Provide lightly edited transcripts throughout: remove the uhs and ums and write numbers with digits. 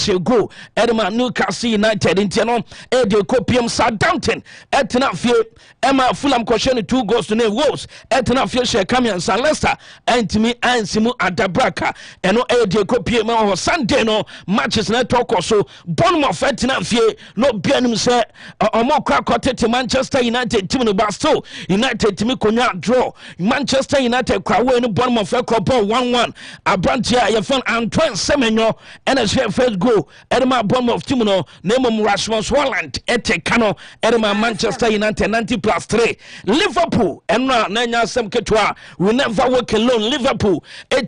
special goal Edema Newcastle United Intiano Edio Copium Southampton Etna Fie Emma Fulham Kosheni 2 goals to name Wolves Etna Fie Share Kamian San Leicester Antimi Ansimu Adabraka Eno Edio Copium Sunday no matches na talk so Bournemouth Etna Fie no bianum se omo kwakote to Manchester United team no Basto United team konya draw Manchester United kwawe no Bournemouth ekọbọ 1-1 Abrantia ye fan Antoine Semenyo NSF first goal Edema Bournemouth team no name Rasmus Haaland etekano Edema Manchester United 90+3 Liverpool enna nanya sem ketwa we never walk alone Liverpool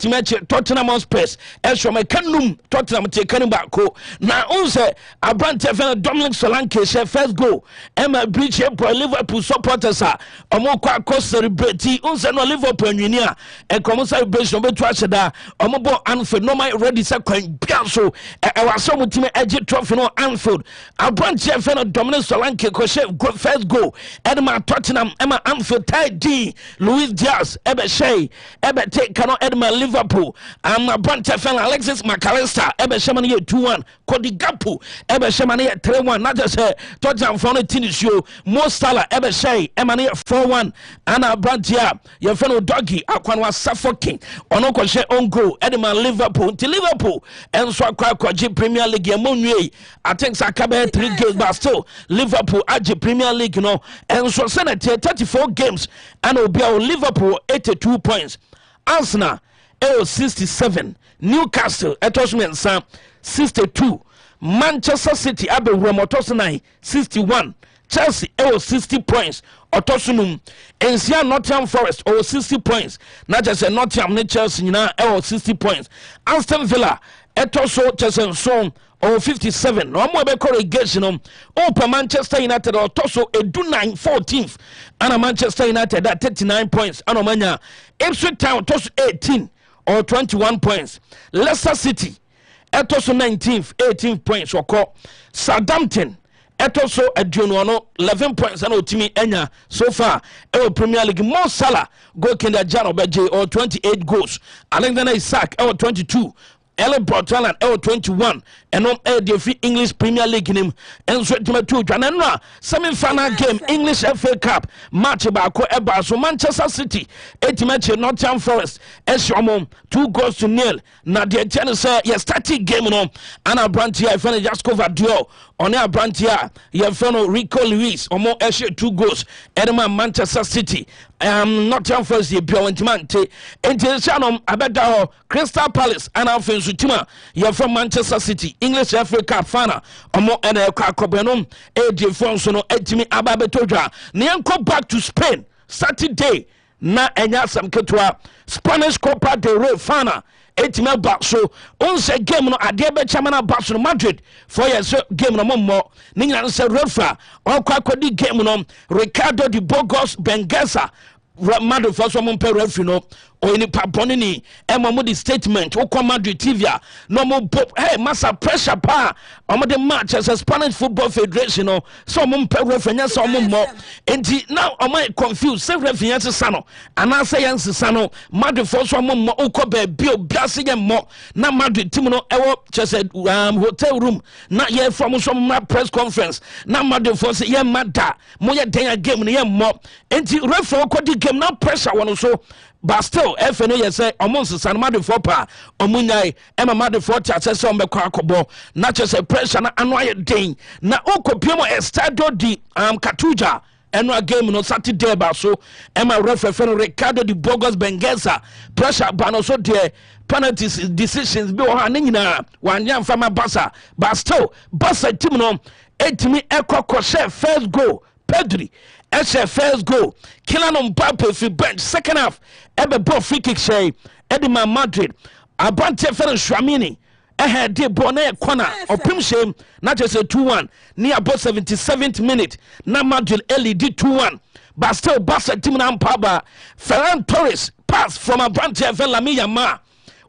match Tottenham Hotspur esho mekanum Tottenham tekani bako na unse Abrantia fan Dominic Solanke she first goal Emma Bridge for Liverpool supporters omo kwa celebrate unse no Liverpool nwinia e komo celebration be to acheda omo bo Anfield no my ready say kwan bia so e waso mutime age trophy no Anfield Abrantia fan Dominic Solanke ko she first goal Edema Tottenham Emma Anfield tied D Luis Diaz ebe shay ebe take cano Edema Liverpool Abrantia fan Alexis McAllister ebe she man 2-1 Cody Gakpo ebe she man 3-1 not just Tottenham for no team show Mo Salah ebe shay ema 4-1 and Abrantia your fellow doggy akwanwa suffocating ono ko she on goal Edema Liverpool to Liverpool and so akwa Premier League emonwe I think Sakabe 3 games but still Liverpool aje Premier League no and so Senate 34 games and obia Liverpool 82 points Arsenal 67 Newcastle etosmen 62 Manchester City abe Romotosnai 61 Chelsea 60 points Otosunum Ensia Nottingham Forest 60 points not just a Nottingham ne Chelsea nyina 60 points Aston Villa etoso Chelsea so 57 no mo be corrugation per Manchester United otoso edu 9 14th and Manchester United at 39 points and Omanya Ipswich Town otoso 18 or 21 points Leicester City etoso 19th 18 points oko Southampton etoso aduono 11 points and otimi enya so far Premier League Mo Salah goal kinder Jano Beje or 28 goals Alexander Isak 22 Ellen Portland 21 and on the English Premier League name and so to semi-final game English FA Cup match about so Manchester City 8 match Nottingham Forest Eshomo 2-0 na the chance say starting game no and Abrantia I just cover duo on Abrantia you follow Rico Lewis omo eshe 2 goals Edema Manchester City Nottingham Forest the Biontmante International abeda Crystal Palace and Alphonse Tima you from Manchester City English FA Cup final omo ene kwakobenom the France no etimi ababetodwa ne enko back to Spain Saturday na enya sam ketwa Spanish Copa del Rey final etime ba so onse game no ade be chamana ba so Madrid for years game no mo ni nyina se refa okwa game no Ricardo de Burgos Benguesa Madrid for so mo pe referee no o ni paponi ni mo di statement o ko Madrid TV no mo hey massa pressure pa o mo the match as a Spanish Football Federation no so mo pe referee so mo mo enti now o mo confused say referee say no ana say yan say no Madrid for so mo mo o ko ba bi o biase ye mo na Madrid team no e wo just hotel room na ye from so mo press conference na Madrid for say ye mada mo ye den game no ye mo enti referee ko di game na pressure one so but still FNO you say almost San Madrid for pa omunyai Emma Madrid for chat say on be kwa akobo na just a pressure na anwa den na okopiem estadio di Katuja eno game no Saturday ba so Emma referee Ricardo de Burgos Benguesa pressure ba no so there penalties decisions be ha na nyina wanya mfama Barca but still Barca team no etimi ekoko share first goal Pedri Eshe first goal Kylian Mbappe fi bench second half ebe ball free kick shay Edema Madrid Abrantia fere Shramini de ball na corner opim shame not just a 2-1 near about 77th minute na Madrid early did 2-1 but still Barca team na mpaba Ferran Torres pass from Abrantia fere Lamine Yamal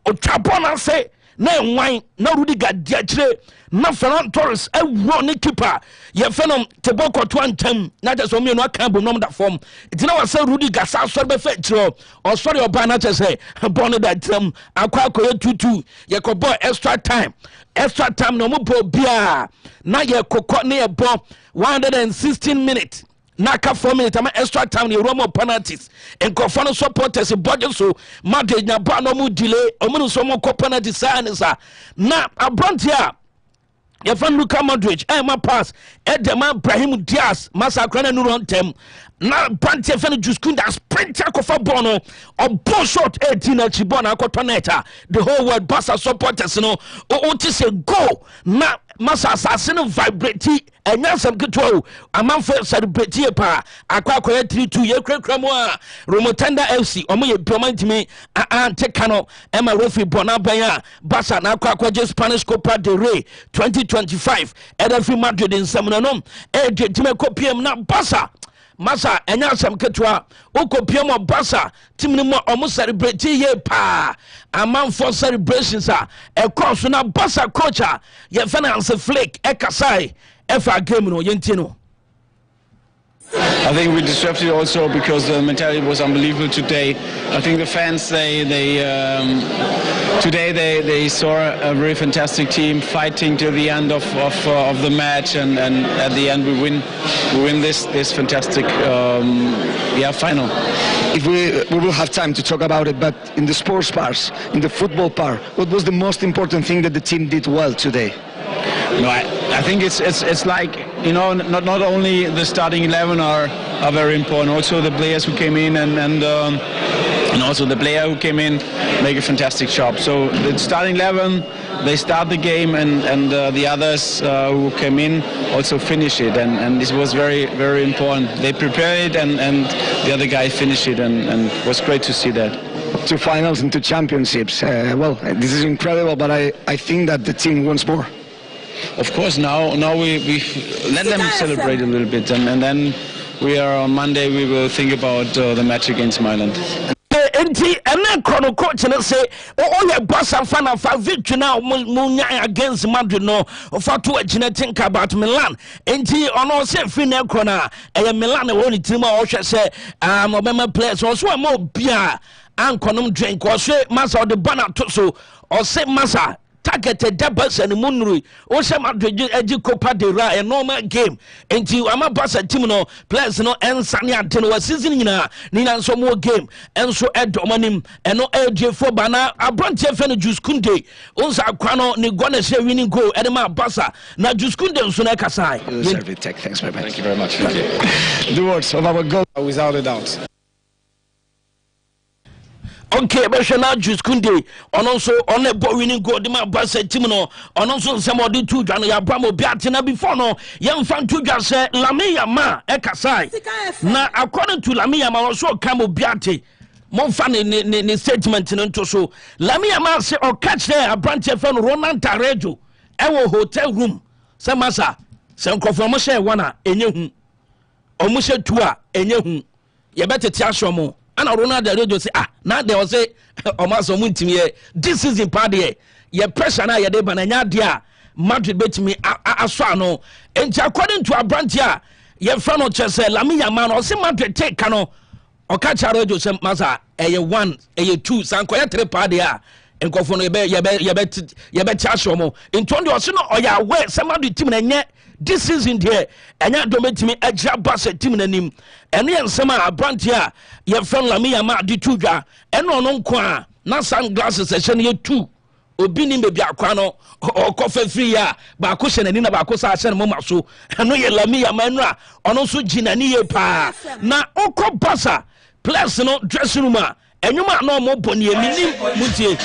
o trapona say na enwan na Rudiger diachire na Ferran Torres ewo ne keeper ye fenom teboko to antam na just o me no aka bom nom da form itina wa say Rudiger sa so be fa chiro o sorry oba na che say born that akwa akoye 2-2 ye ko boy extra time no mo bo bia na ye kokọ na ye bo 116 minutes naka 4 minutes ama extra time ni Roma penalties enkofo no supporters budget so Madrid na ba no mu delay omu so mo ko penalty sa na abrantia ye fan Luka Modric ma pass edema Brahim Diaz masakra na nuru ontem na brantia fan Juskunda sprint akofa ball no o shot 18 na chibon akoto neta the whole world Barca supporters no o ti say go na masa asase no vibrate enya sam ketwo amanfo celebrate pa akwa 3-2 ye krakra mo a Romotanda FC omo ye promantimi take no ema referee bona ban Barca na akwa je Spanish Copa del Rey 2025 Real Madrid in Seminole de time kopiem na Barca masa enya sam ketwa okopiem o Barca team no omo celebrate ye pa amanfo celebrations a course na Barca coach ye finance flake ekasai efa game no yenti no. I think we deserved it also because the mentality was unbelievable today. I think the fans today they saw a very fantastic team fighting till the end of the match, and at the end we win this fantastic final. If we will have time to talk about it, but in the sports part, in the football part, what was the most important thing that the team did well today? No, I think it's like, you know, not only the starting 11 are very important, also the players who came in and also the player who came in make a fantastic job. So the starting 11, they start the game, and the others who came in also finish it, and this was very, very important. They prepared it, and the other guy finished it, and it was great to see that. 2 finals and 2 championships. Well, this is incredible, but I think that the team wants more. Of course, now we let them celebrate a little bit, and then we are on Monday. We will think about the match against Milan. Enti ene chrono coach na say o Barca fan of victory now munya against Madrid no for to agina think about Milan. Enti ono say free na chrono Milan e woni team o hwe say obema players so mo bia ankonom drink o say masa the banner to so o say masa targeted debas and munuri o se Madrid eji Copa del Rey a normal game enti ama Barca team no players no ensane ante no season nyina ni na so mo game enso edomanim eno eje fo bana abrantie fe no Juskunde onsa akwa no ni gona share winning goal edema Barca na Juskunde nso na kasai. Thanks very much. Thank you very much. Thank you. The words of our goal without a doubt. Okay, but now Juskunde on also on a boy winning goal the man Barca team no on also some of the 2 Jan ya bramo biatina before no young fan 2 Jan say Lamine Yamal ekasai na according to Lamine Yamal also come biati mon fan ni statement no so Lamine Yamal say or catch there a branch fan Ronan Tarejo e hotel room say masa say nkofo say one a enye hu omo say 2 a enye hu ye betete asomo ana Ronald Radio say na they say omaso muntimi ye this is in part here ye pressure na ye dey bananya dia Madrid betimi aso ano enti according to Abrantia ye friend no chese Lamine Yamal no say Madrid take kano o ka cha radio say masa eye 1 eye 2 sanko ye 3 part there enkofo no ye be chaso mo enti o say no o ya we say Madrid team na nye this season there enya dometimi agira Barca team nanim ene ensema abrantia ye friend Lamine Yamal di tudwa ene ono nko a na sunglasses e hye ye 2 obi ni mebi akwa no okofa free ya ba ko hye nani na ba ko sa hye no maso eno ye Lamine Yamal no a ono so ginani ye pa na okọ Barca plus no dressing room a enyuma na omo boni eminim mutie.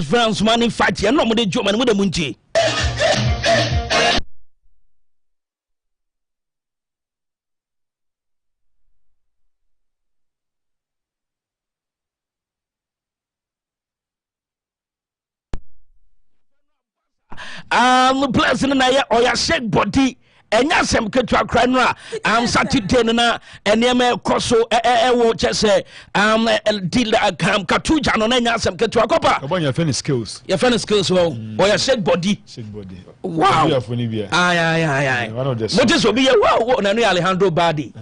France money fight ya no mo de joma mo de munti players no na ya oya shake body enya sem ketua kra no a Saturday no na enema koso wo chese deal katuja no na enya sem ketua kopa your friend skills well oya shake body wow ay what is obi wow na no Alejandro Badi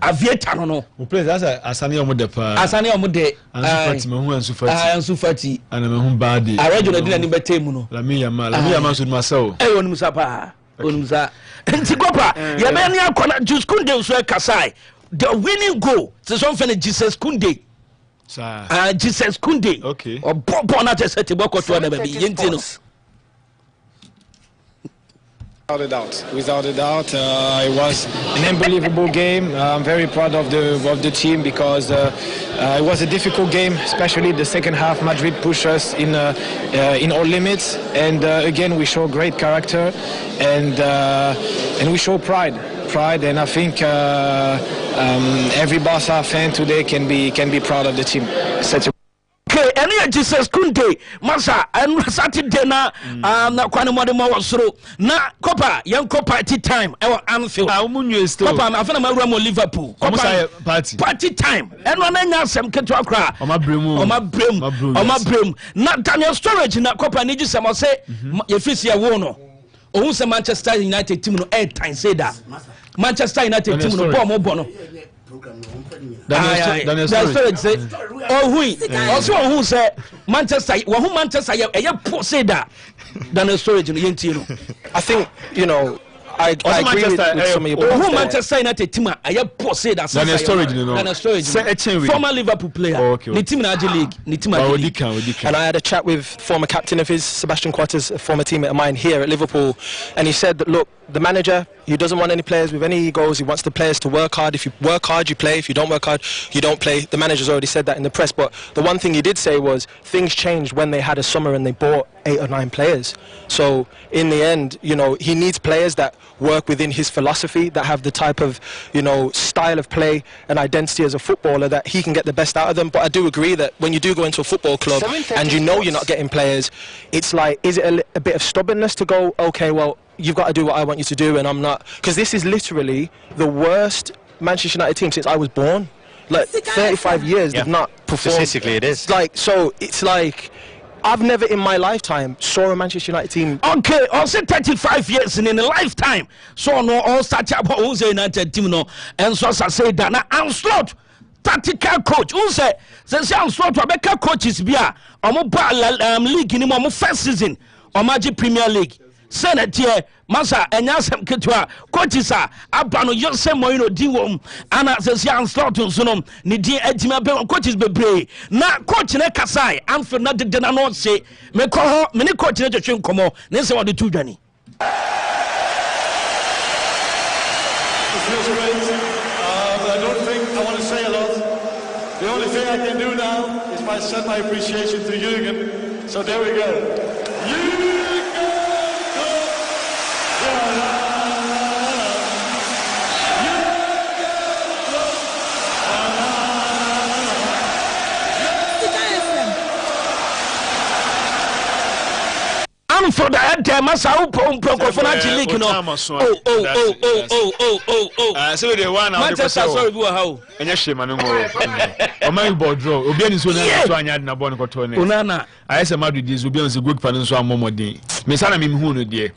aviator no please that's asane omude pa asane omude Ansu Fati ana me hu Badi regional dinner ni betem no Lamine Yamal so masao onum sapa onum sa Ntigopa, Yamani Akona, Jus Kunde, so Kasai. The winning goal, the song for Jesus Kunde. Jesus Kunde. Okay. Or Bobona just set to work to another baby. Without a doubt, it was an unbelievable game. I'm very proud of the team because it was a difficult game, especially the second half. Madrid pushed us in all limits, and again we show great character, and we show pride. And I think every Barca fan today can be proud of the team. Okay, any Jesus Kunde, Masa, and Saturday na kwane mo de mo wasoro na Copa, young Copa time e Anfield. Copa na afena ma mo Liverpool. Copa party time. And one anya asem keto akra. O ma brem. Na Daniel Sturridge na Copa ni gisem o se ye fisi ya wo no. Ohun se Manchester United team no time say that. Manchester United team no ball mo bo no. Daniel Sturridge say also who say Manchester say that Daniel Sturridge I think I agree with some of your points. Who Manchester United team say that Daniel Sturridge former Liverpool player the team in the league and I had a chat with former captain of his, Sebastian Coates, a former teammate of mine here at Liverpool, and he said that look, the manager, he doesn't want any players with any egos. He wants the players to work hard. If you work hard, you play. If you don't work hard, you don't play. The manager's already said that in the press. But the one thing he did say was things changed when they had a summer and they bought 8 or 9 players. So in the end, he needs players that work within his philosophy, that have the type of, style of play and identity as a footballer that he can get the best out of them. But I do agree that when you do go into a football club and you're not getting players, it's like, is it a bit of stubbornness to go, okay, well, you've got to do what I want you to do and I'm not, because this is literally the worst Manchester United team since I was born. Like 35 years they've not performed. Statistically it is. It's like I've never in my lifetime saw a Manchester United team. Okay, also 35 years in a lifetime. So no all start up who's a United team no and so I say that now Anslot tactical coach who say Anslot Rebecca coaches bia league in my first season or Magic Premier League. Senator Masa enyasem ketwa coaches abano Jose Mourinho diwom ana sesi Anslot nsonom ne din adima be coaches bebre na coach ne kasai amfe na de na no se me ko ho me ne coach ne twetwe nkomo ne se wode tu dwane. It feels great, but I don't think I want to say a lot. The only thing I can do now is send my appreciation to Jürgen. So there we go. For that time, I saw Profanachi League. So the one Manchester sorry, how? And yes, man, oh my board draw. Obian is one na born cotton. Unana, I said, Madrid is Obian's a good fan, so I'm more day. Miss Anna Mimhuno, dear.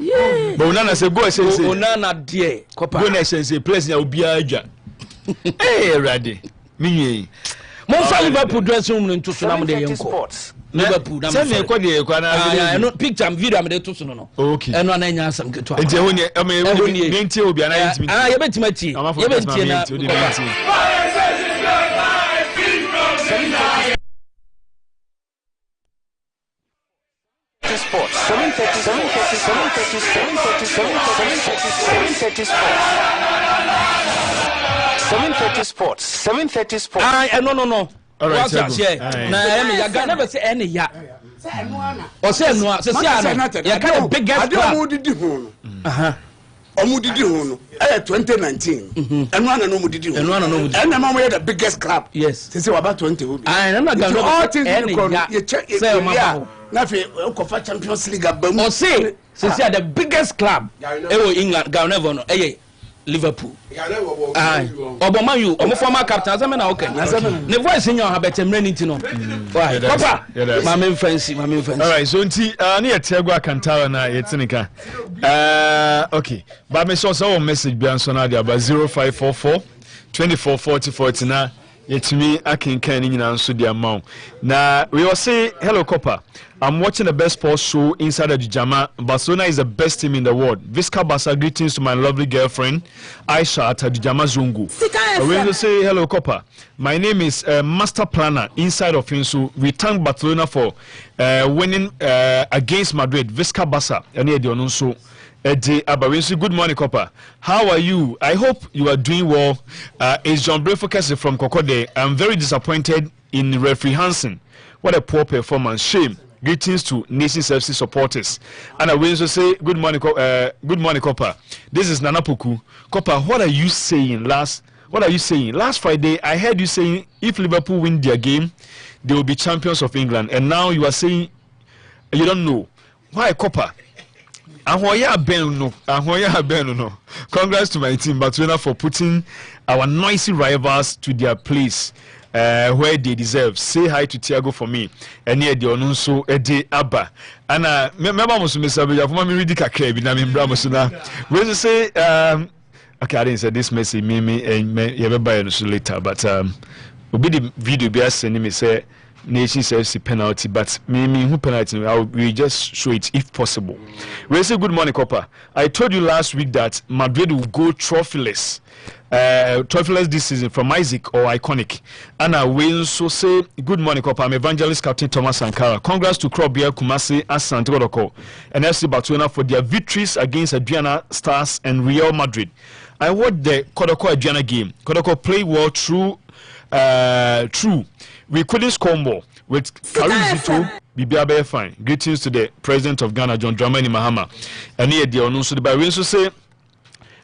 But Unana said, go, says Unana, dear. Copper says, a place now be a Hey, Raddy. Me. Most Liverpool dressing room into Sunam Sports. Liverpool. Send me a quaddy. No picture and video. I'm to no. Okay. And one anya some good. And I mean, will be an item. I bet my tea. I'm Sports 7:30 Sports 7:30 Sports. No. All right, I never say any ya. Or say no, say you kind of big guy. Omudidi hono 2019 and one no mudidi and one no mudidi and the mama the biggest club yes say about 20 I am not going to all things you check say Nafi Kofa Champions League abam. Or say the biggest club England Ghana no Liverpool. Obama you former captain Azamena okay. Ne voice in your habit and running to know. Why? Papa, my main friends. All right, so near Tiago Cantara na yetinika. Okay. But me so message be answer now about 0544 2440 na yetimi akinkan ni nyina nso dia maw. Na we will say hello Copper. I'm watching the best sports show inside of Jama. Barcelona is the best team in the world. Visca Basa, greetings to my lovely girlfriend, Aisha at Jama Zungu. We will say hello, Copper. My name is Master Planner inside of Insu. We thank Barcelona for winning against Madrid. Visca Basa, good morning, Copper. How are you? I hope you are doing well. It's John Brefocus from Kokode. I'm very disappointed in referee Hansen. What a poor performance. Shame. Greetings to Nations FC supporters. And I will also say good morning, Copper. This is Nana Puku. Copper, what are you saying last Friday? I heard you saying if Liverpool win their game, they will be champions of England. And now you are saying you don't know. Why, Copper? Congrats to my team, Barcelona, for putting our noisy rivals to their place. Where they deserve. Say hi to Tiago for me. And here the onunso ede abba. And remember musu mesabe ya fuma mi read kakra bi na me mbra musu na. We say okay, I didn't say this message me you be buy no later, but obi the video be send me say Nations FC penalty, but me who penalty we just show it if possible. We say good morning, Copper. I told you last week that Madrid will go trophyless this season from Isaac or Iconic. And I will so say good morning, Copper. I'm Evangelist Captain Thomas Sankara. Congrats to Krobia, Kumasi, and Santiago and FC Barcelona for their victories against Adriana Stars and Real Madrid. I watched the Kodoko Adriana game. Kodoko played well through. We couldn't score more with Karizito. Bibiabe fine. Greetings to the President of Ghana, John Dramani Mahama. And here the Onunso the By so say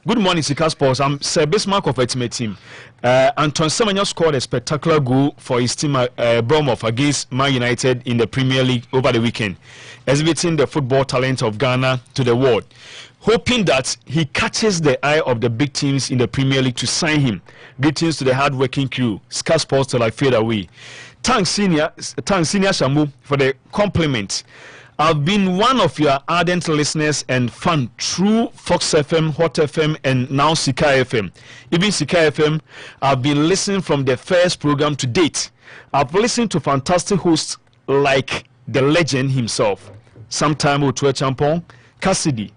good morning, Sika Sports. I'm Sir Bismarck of Ultimate Team. Anton Semenyo scored a spectacular goal for his team Bournemouth against Man United in the Premier League over the weekend, exhibiting the football talent of Ghana to the world. Hoping that he catches the eye of the big teams in the Premier League to sign him. Greetings to the hard-working crew. Sky Sports till I fade away. Thanks, Senior Shamu, for the compliment. I've been one of your ardent listeners and fan through Fox FM, Hot FM, and now Sika FM. Even Sika FM, I've been listening from the first program to date. I've listened to fantastic hosts like the legend himself, sometime Otue Champon, Cassidy.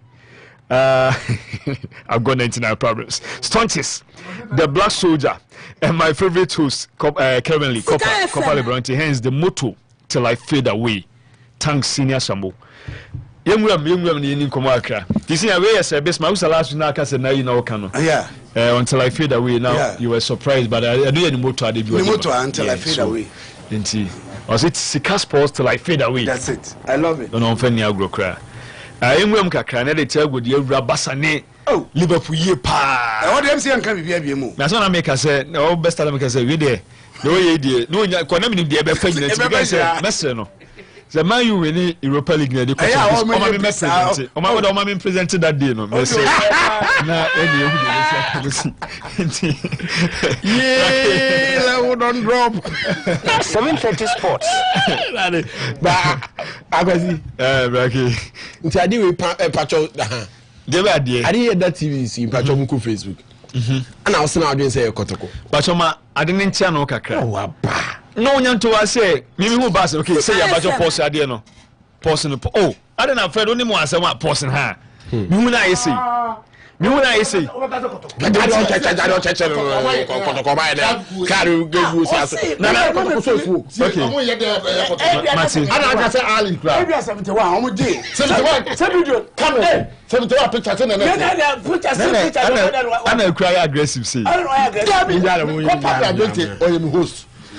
I've got 99 problems. Stunches, the Black Soldier, and my favorite host, currently, Copper Lebronte. Hence the motto till I fade away. Thanks, Senior Sambo. Young women in Komaka. You see, I wear a best mouse last week. I said, now you know, Cano. Yeah. Until I fade away. Now you were surprised, but I do any motto. I did until I fade away. Was it Sika Sports till I fade away? That's it. I love it. Don't offend you, grow cry. I am going to cry. They tell good you Rabasane. Oh, Liverpool, ye pa. What do you say? Can be a move. That's what I make. I say, no, best time I can say, we there. No, you dear. No, you can't even be a better friend. The man you win Europa League, the Omami presented that day. No, yeah, don't drop 7:30 Sports. I didn't hear that TV in Pachomuku Facebook. And I was now doing say a Kotoko. Pachoma, I didn't tell no kakra. No one to us say, Mimi who bass, okay, say about your post idea no. Person, oh, I don't know, Fred only more as I want person her. You when I say, I say, I don't touch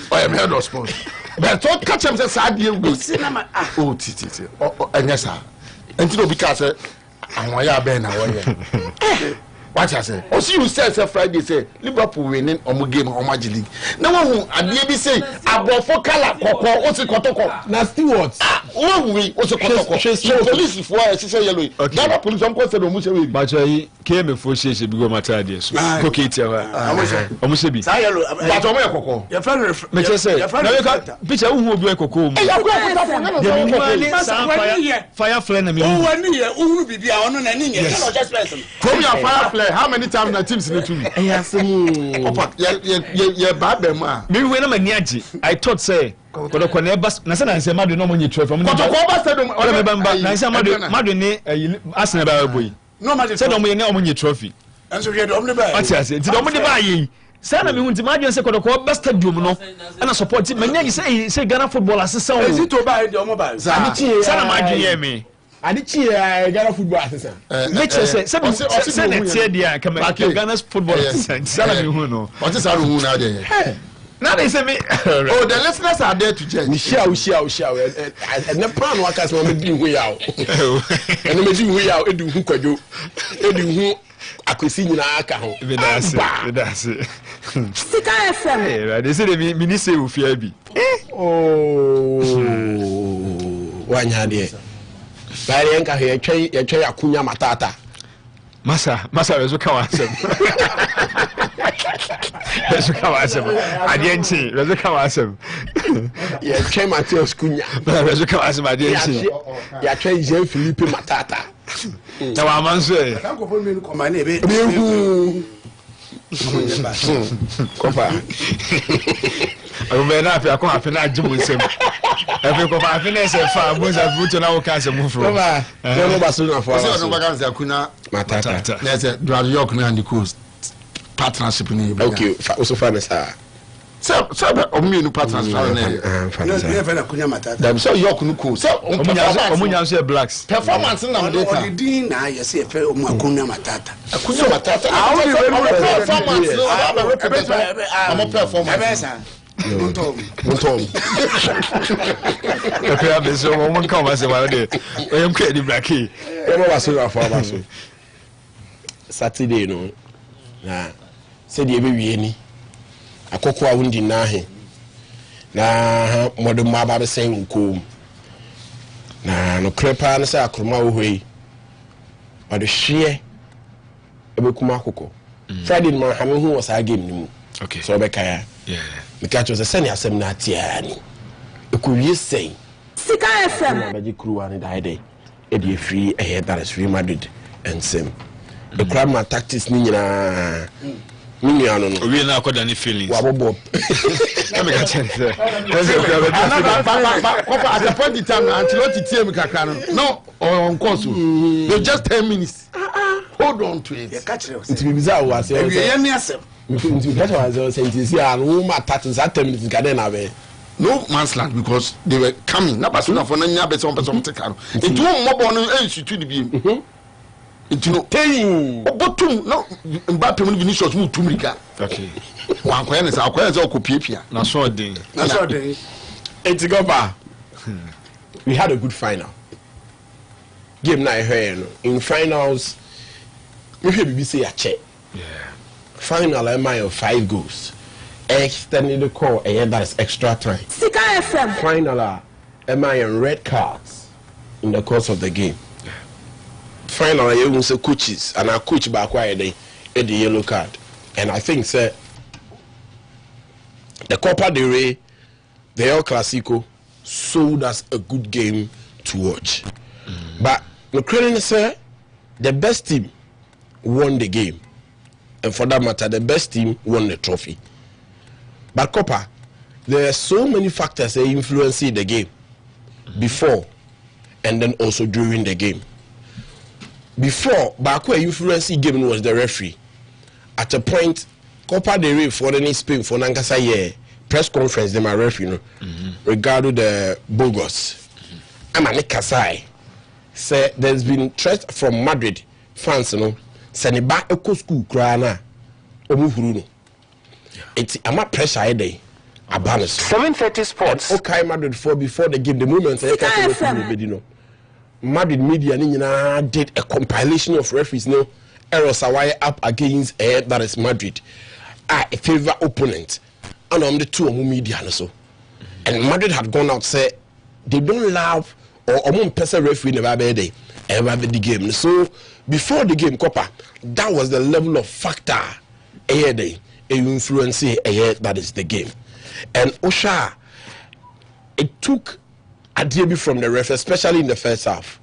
I am head of sports. But don't catch him say sad deal with cinema. Oh, titi. Oh, and yes, sir. Until because I want ya ben na What I say? Oh, see you say Friday say Liverpool winning on game on Magic League. Now who and be say abofo kala koko o se kotoko. Na stewards. Who we o se kotoko. Police for say yellow. That police am ko say do mu say we. But you came for she be go matter there so. Cook it here. Omo bi. Say yellow. But omo e koko. Your friend me say. Na picture who obi e koko. Eh ya ko fire flare na me. Oh wani ye unu bibia ono na ni nye. Just person. From your fire flare how many times na teams in to me? Yeah, bad man. Me when I'm niaji. I thought say kodoko na eba na say na say madu no money trophy. Kodoko ba say do all me bamba na say madu ni Arsenal ba boy. No madu say do money trophy. And so you do omni ba. What you say? Ti do money ba yi. Say na me hunti madu say kodoko ba stadium no. And support me nya say Ghana football assistant. Is it to buy the omo ba? Say na madu ye me. Adichi Ghana football assistant. Make sure say say dia come Ghana's football assistant. Say na me hu no. What is our hu now there? Now they say me. Oh, the listeners are there to judge. We share. And the plan workers will be hu yaw. And me di hu yaw edu hu kwadwo. Edu hu akwesi nyina aka ho. Vedase. Sika FM. Eh, they say they me say u fear bi. Oh. Wanya de. Bari enka he twa akunya matata. Masa wezo kawa asem. Wezo kawa asem. Adienti, wezo kawa asem. Ya twa Mateus Kunya. Wezo kawa asem adienti. Ya twa Jean Philippe matata. Na wa manso e. Kanko fo me no koma na ebe. Kopa. Ayo na afi na ajimu nsem. Afi kopa afi na se fa boza futo na wo ka se mu fro. Kopa. Dem ba so na fo. So no baga nza kuna matata. Na se do York na and the coast partnership ni. Okay, also fa sa. So omi no partnership na. Ne fa na kunya matata. Dem so York no coast. So omunya so blacks. Performance na me data. O din na ye se fe omu akunya matata. Akunya matata. Performance no performance. Montom. Okay, I'm so one come as about it. I am creating blacky. Saturday no. Na said ye be ni. Akoko a wundi na he. Na modern maba be say nkom. Na no krepa na say akroma wo hoi. But the share ebe kuma akoko. Friday man ha me hu was a game ni mu. Okay. So be kaya. Yeah. Because was a senior asem na tiani. E could you say Sika FM. Baji crew and die e dey free ahead that is Real Madrid and same. The crowd my tactics ni nyina ni anu no. We na akoda ni feelings. Wa bobo. Let me get it. Kopa at the point in time until what tie me kakra no on course. You just 10 minutes. Hold on to it. Catch it. It be bizarre was say. We hear me asem. It catch was say and woman tactics at 10 minutes ga na be. No man's land because they were coming. Na basuna for na nya be some person take aro. Into mo no ensutu di bi. Into no Hey. Obotum no Mbappe mo Vinicius mo tumrika. Okay. Wan kwaya say okopiepia. Na so den. Etigoba. We had a good final. Game na here no. In finals we should be say a check. Yeah. Final am I of 5 goals. Extended the call and that is extra time. Sika FM. Final am I on red cards in the course of the game. Yeah. Final you will say coaches and our coach back why they the yellow card. And I think sir the Copa del Rey, the El Clasico sold us a good game to watch. But McCrane sir, the best team won the game. And for that matter, the best team won the trophy. But Copa, there are so many factors that influence the game before and then also during the game. Before, back where influence the game was the referee. At a point, Copa del Rey for the Spain for Nankasa year press conference, they my referee, regarding the bogus. I'm a Kasai. Say there's been threat from Madrid fans, send it back a school crana omuhuru. It's a pressure a day. A balance 7:30 sports. Okay, Madrid before the game, the moment Madrid media did a compilation of referees errors away up against that is Madrid a favor opponent and on the two media so and Madrid had gone out say they don't love or person referee never be day ever the game. So before the game Copa, that was the level of factor day influence that is the game. And Osha, it took a debut from the ref, especially in the first half.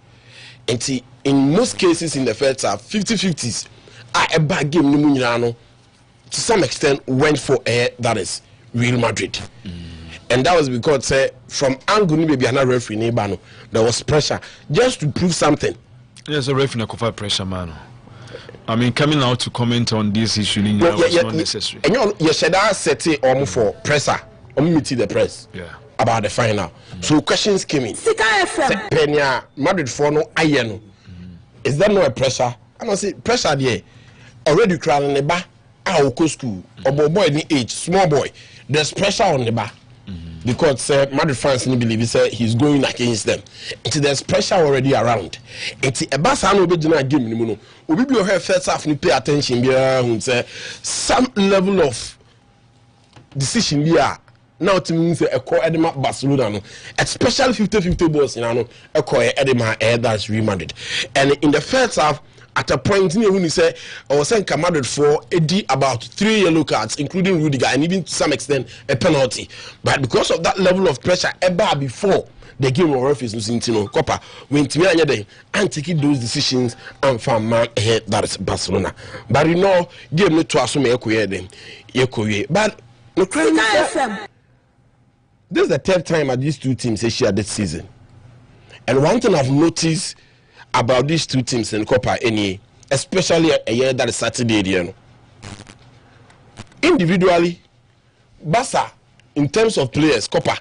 And in most cases in the first half, 50-50s, a bad game to some extent went for that is Real Madrid. And that was because from angle maybe another referee neighbor, there was pressure just to prove something. There's a referee na pressure man. I mean, coming out to comment on this issue was not necessary. And you said I set for pressure, meeting the press about the final. So questions came in. Penya Madrid for no ayeno. Is there no a pressure? I don't say pressure there. Already crying in the bar. Our school or boy in age, small boy. There's pressure on the bar. Because Madrid fans don't believe he's going against them. There's pressure already around. It's a bass and original game. We be her first half pay attention. Some level of decision here. Now to mean a call Edema Barcelona, especially 50-50 balls in a call Edema that's Real Madrid. And in the first half, at a point when he said, I was saying Madrid for about 3 yellow cards, including Rudiger, and even to some extent a penalty. But because of that level of pressure, ever before the game of referees losing to Copa, when Timmy and taking those decisions and found man ahead that is Barcelona. But you know, game not to assume but this is the third time that these two teams share this season. And one thing I've noticed about these two teams in Copa especially a year that is Saturday, individually, Barca, in terms of players, Copa,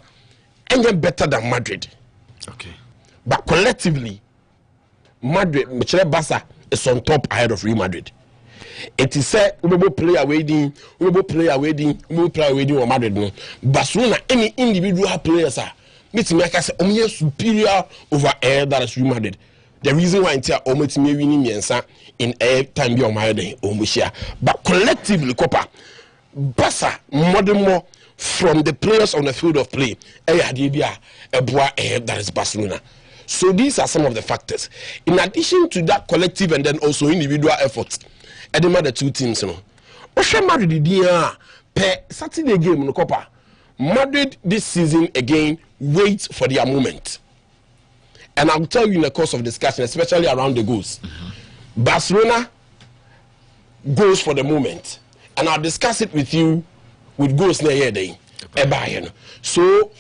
and better than Madrid. Okay. But collectively, Madrid, Barca is on top ahead of Real Madrid. It is said we will play away on Madrid. No. Barcelona, any individual players are superior over that is Real Madrid. The reason why until almost me winning in a time beyond my day, but collectively, Copa, Barca more from the players on the field of play. That is Barcelona. So these are some of the factors. In addition to that collective and then also individual efforts, the two teams, Madrid per Saturday game in Copa. Madrid this season again waits for their moment. And I'll tell you in the course of discussion, especially around the goals. Barcelona goes for the moment. And I'll discuss it with you with goals near day. So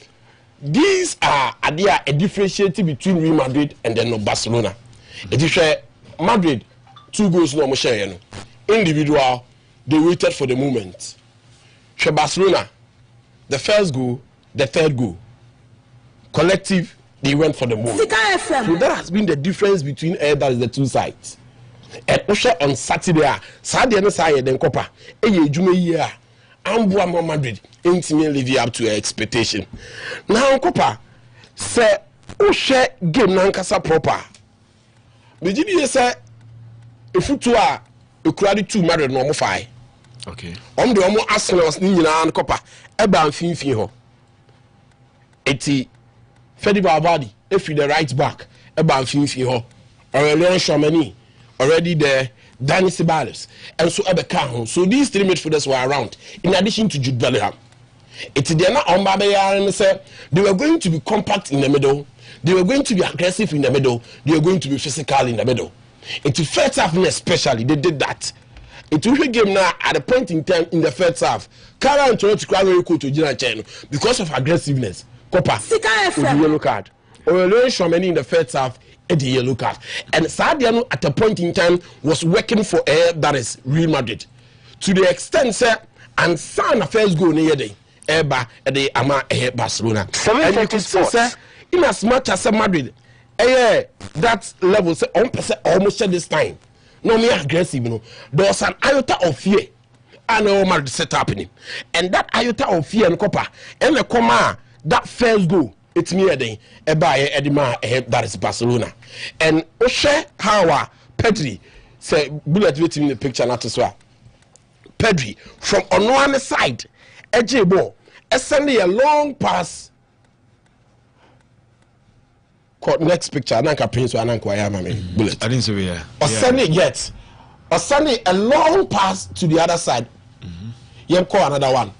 these are a differentiating between Real Madrid and then Barcelona. It is Madrid 2 goals no share. Individual, they waited for the moment. Barcelona, the first goal, the third goal. Collective, they went for the moment. So that has been the difference between that is the two sides. And on Saturday and Saturday then Copa. I'm Madrid ain't live up to expectation. Now Copa say Osha game nankasa proper. Bejibi say if you two are crowd 2 Madrid no mo 5. Okay. The omo Arsenal ni nyina and Copa eba mfimfin ho. Eti Fedi Valverde, if you the right back, about 50 ho, or Leon Chouameni, already there, Dani Ceballos, and so Ebeka. So these 3 midfielders were around, in addition to Jude Bellingham. It's the on Babaya and say they were going to be compact in the middle, they were going to be aggressive in the middle, they were going to be physical in the middle. It's the first half, especially, they did that. It was a game now at a point in time in the first half. Kara and Toronto to Gina Chen because of aggressiveness. Copa with the yellow card. Or Leon Chouameni in the first half at the yellow card. And Sadiano at a point in time was working for that is Real Madrid. To the extent, sir, and Sana first goal near the Eba at the Ama Barcelona. 750 sports. In as much as Madrid, that level say almost at this time. No me aggressive, there was an iota of fear. And Madrid set happening. And that iota of fear and Copa and the comma. That first goal, it's me again. That is Barcelona. And Oshe Hawa Pedri say bullet waiting in the picture not as well. Pedri from on one side, edge ball, suddenly a long pass. Next picture, Nanka Prince or Ananka bullet. I didn't say yeah. Or suddenly yet, or suddenly a long pass to the other side. You call another one.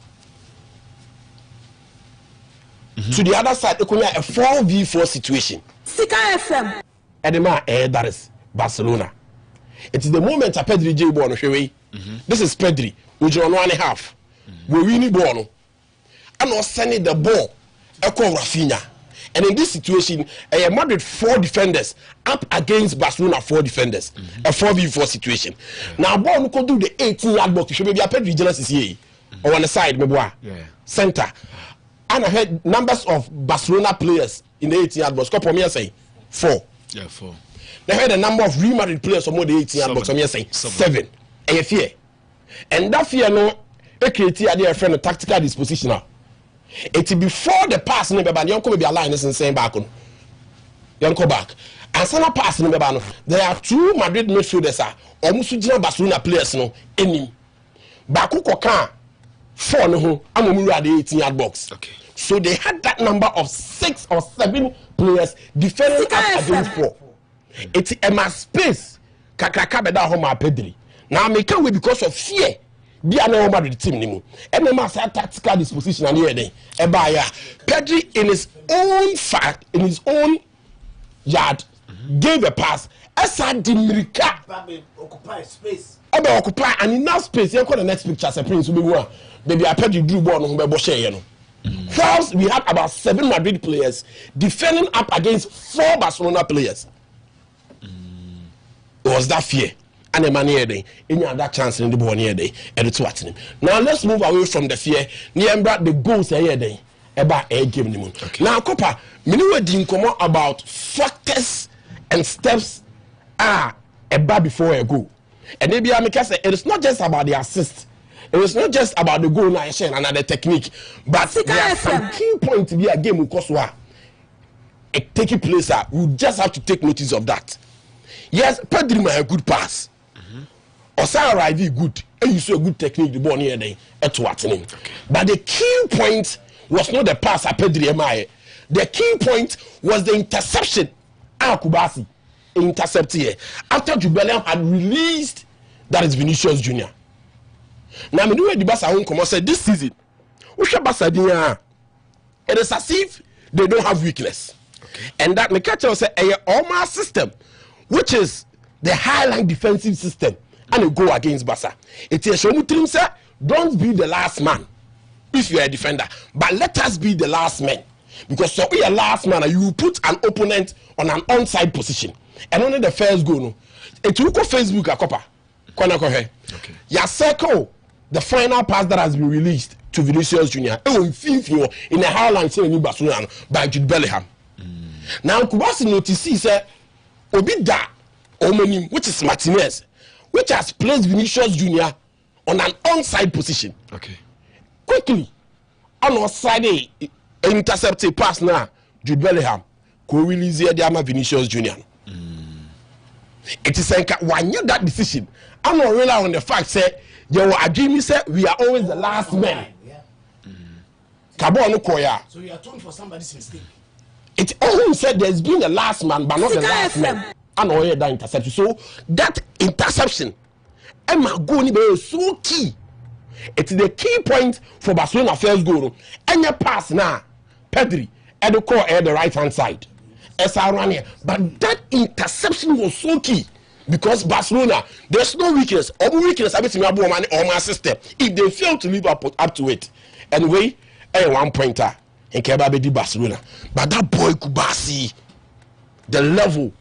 To the other side, it could be a 4v4 situation. Sika FM. Edema, that is Barcelona. It is the moment a Pedri J born. This is Pedri, which is on 1.5. We winning ball. And was sending the ball. Echo Rafinha. And in this situation, Madrid 4 defenders up against Barcelona 4 defenders. A 4v4 situation. Now, ball could do the 18-yard box. Should be a Pedri Genesis here. Or on the side, center. And I heard numbers of Barcelona players in the 18-yard box. Couple me say 4. Yeah, 4. They had a number of Real Madrid players on the 18-yard box. I'm saying 7. A fear. And that fear no, it created a friend a tactical disposition now. It before the pass in the back, you come be aligned and saying back on. You come back. And some pass in the back. There are 2 Madrid midfielders almost Barcelona players no any. Baku Kokan 4 no I'm at the 18-yard box. Okay. So they had that number of 6 or 7 players defending up against 4. It's a space. Kakaka beda home Pedri. Now make away because of fear. Be an over the team nimu. And the master tactical disposition and here Pedri in his own fact, in his own yard, gave a pass. Esa Dimirika Occupy space. Occupy and enough space. You call the next picture as a prince will be one. Baby, I Pedri drew ball on Boshe. Whilst we had about 7 Madrid players defending up against 4 Barcelona players. It was that fear. And a man here day, any other chance in the ball here day, and it's what's him. Now let's move away from the fear. Near the goals here day about a game. Now, Copa, many didn't come out about factors and steps about before a goal. And maybe I make say it is not just about the assist. It is not just about the goal now and another technique, but there are some key points to be a game because it taking place. We just have to take notice of that. Yes, Pedri may a good pass. Osa arrive good. And you saw a good technique the ball here day at what name. But the key point was not the pass at Pedri Emaye. The key point was the interception. Kubasi intercept here. After Jubileum had released that is Vinicius Jr. Now me do the Barca home come say this season. Barca it is as if they don't have weakness. And that me catch say a Oma system, which is the high-line defensive system. And you go against Barca. It is Shomutrim say, don't be the last man if you are a defender, but let us be the last man. Because so we are last man, you put an opponent on an onside position. And only the first goal. No. It will go Facebook a copper. Okay. Ya circle the final pass that has been released to Vinicius Jr. In a high line saying Barcelona by Jude Bellingham. Now Kubasi notice say Obida Omonim, which is Martinez, which has placed Vinicius Jr. on an onside position. Okay. Quickly, on our side, intercept a pass now, Jude Bellingham, co-release the Vinicius Jr. It is like when you that decision, I'm not rely on the fact say you will agree me say we are always the last man. So you are told for somebody's mistake. It only said there's been the last man, but not the last man. And all that interception. So that interception, Emma Goni is so key. It's the key point for Barcelona first goal. And your pass now, Pedri, at the core at the right hand side. But that interception was so key because there's no weakness. All weakness I on my system. If they fail to live up to it, anyway, a 1 pointer in Kebabedi Barcelona. But that boy Kubasi, the level.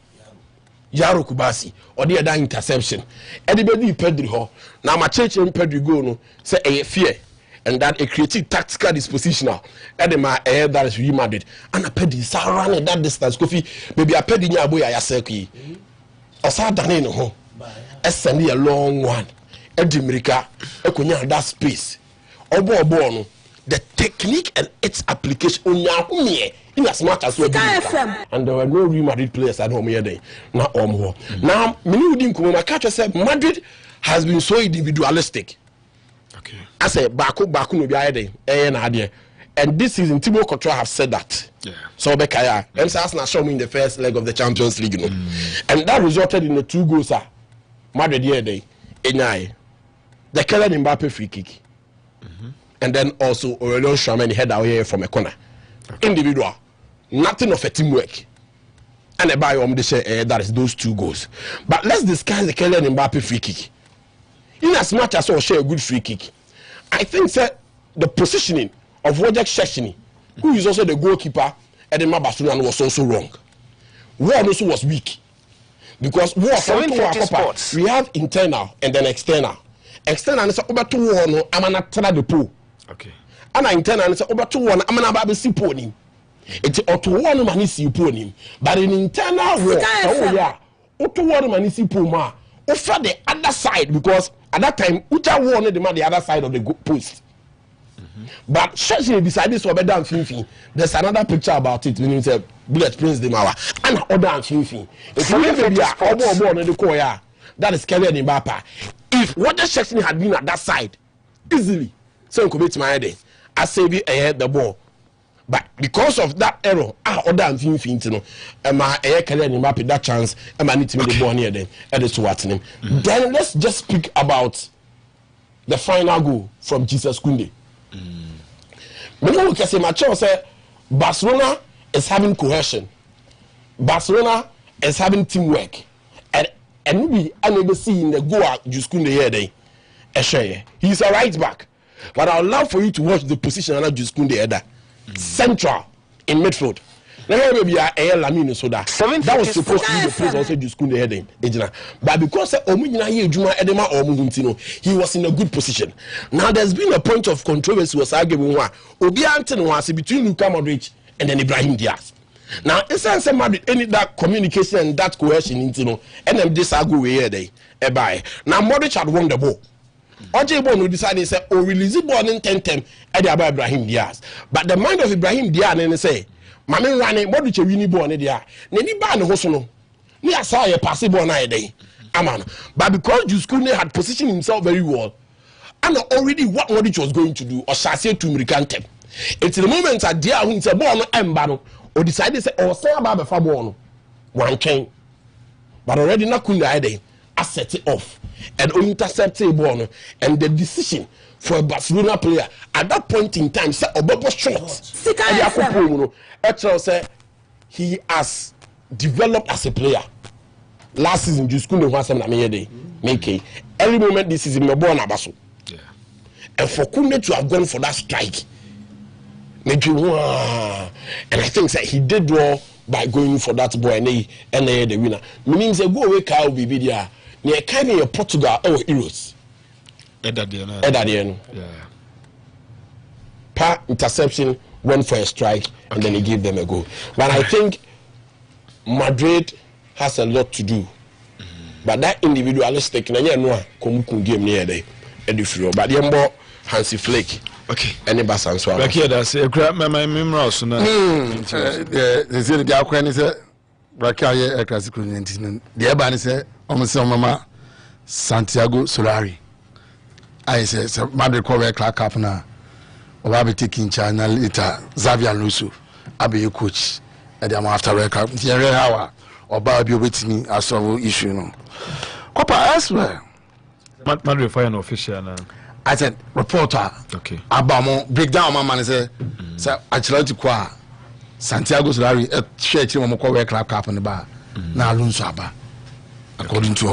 Yaro Kubasi or the other interception. Anybody Pedri ho. Now my church and Pedri go no say a fear and that a creative tactical dispositional. And my air that is Real Madrid. And a Pedri sa run that distance. Kofi maybe a Pedri nya boy ya seki. Osa dane no ho. Send a long one. Edimirika ekonya that space. Obo no. The technique and its application onya humie in as much as we and there were no Real Madrid players at home here. Now, now, many didn't come. My catcher said Madrid has been so individualistic. Okay. I said, Baku no be idea. And this season, Thibaut Courtois have said that. Yeah. So Bekaya, and Arsenal showed me in the first leg of the Champions League, you know, and that resulted in the 2 goals. Madrid here the Kylian Mbappe free kick, and then also Aurelien Tchouameni head out here from a corner. Okay. Individual, nothing of a teamwork. And a buy they say that is those 2 goals. But let's discuss the Kylian Mbappe free kick. In as much as I share a good free kick, I think that the positioning of Wojciech Szczesny, who is also the goalkeeper at the Barcelona, was also wrong. One also was weak. Because we have internal and then external. External is over 2-1, I'm an atta the pool. Okay. And internal is over 2-1, I'm an about the pony. It's a 2-1 man is pony. But in internal war, oh yeah, 2-1 man is puma. Over the other side, because at that time, Ucha won the other side of the post. But Chelsea decided to be down Finfi. There's another picture about it when you say Bullet Prince de Mawa and other Finfi. If you look at the that is Kylian Mbappe. If Wojciech Szczesny had been at that side, easily, so commit my head, I say we ahead the ball. But because of that error, other Finfi, you know, my Kylian Mbappe that chance, I need to make the ball near them. That is what's name. Then let's just speak about the final goal from Jesus Kunde. When say my child say Barcelona is having cohesion, Barcelona is having teamwork, and we unable see in the goal just couldn't hear day. He's a right back, but I would love for you to watch the position and just couldn't hear that central in midfield. Now maybe Lamine so that was supposed to be the place also just couldn't hear them. But because he was in a good position. Now there's been a point of controversy was arguing between Luka Modric and then Ibrahim Diaz. Now it's Madrid any that communication and that coercion and then this argue here now Modric had won the ball. Oje Bono decided say release the ball in 10-10 about Ibrahim Diaz. But the mind of Ibrahim Diaz and say Mami running, what did you win born there? Nany ban hosono. Me I saw a possible na day. Aman. But because Juskune had positioned himself very well, and already what Modric was going to do, or shall say to Mericante. It's the moment that dear who said born embano, or decided to say, or say about the faborno. One chain. But already not kunda day. I set it off and intercepted born, and the decision for a Barcelona player at that point in time said Obobo short. Actually said he has developed as a player. Last season just couldn't want some make every moment this season me born abaso. And for Kunde to have gone for that strike, and I think that he did well by going for that boy and the winner. Meaning say go away Kyle be there. Near kind of Portugal Euros. Per interception went for a strike and then he gave them a goal. But I think Madrid has a lot to do. But that individualistic na no come game near the edifro. But the Hansi Flick. Okay. Any basan so. Like here that's my memory so na. The say the akwa say Brakaye e classical 19. The eba ni say omo mama Santiago Solari. I say Madrid cover Clark Cup na. Oba be taking China later Xavi Alonso abe coach and them after World Cup. Here how Oba be waiting as solve issue no. Copa elsewhere. Madrid fire official na. I said reporter. Okay. Abamo breakdown my man say Atletico kwa Santiago Solari share team mo cover Clark Cup in the bar. Na Alonso aba. According to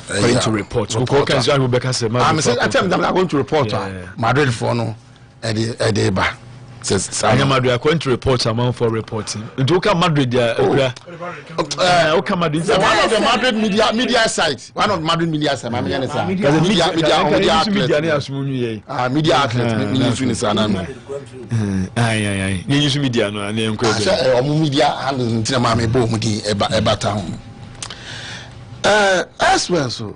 according to reports. I'm saying I'm going to report Madrid for no Edeba says I am Madrid according to reports amount for reporting. Do come Madrid Madrid one of the Madrid media sites. One of Madrid media sites. Media outlet media no media handles ntina ma me bo mudi eba town. As well so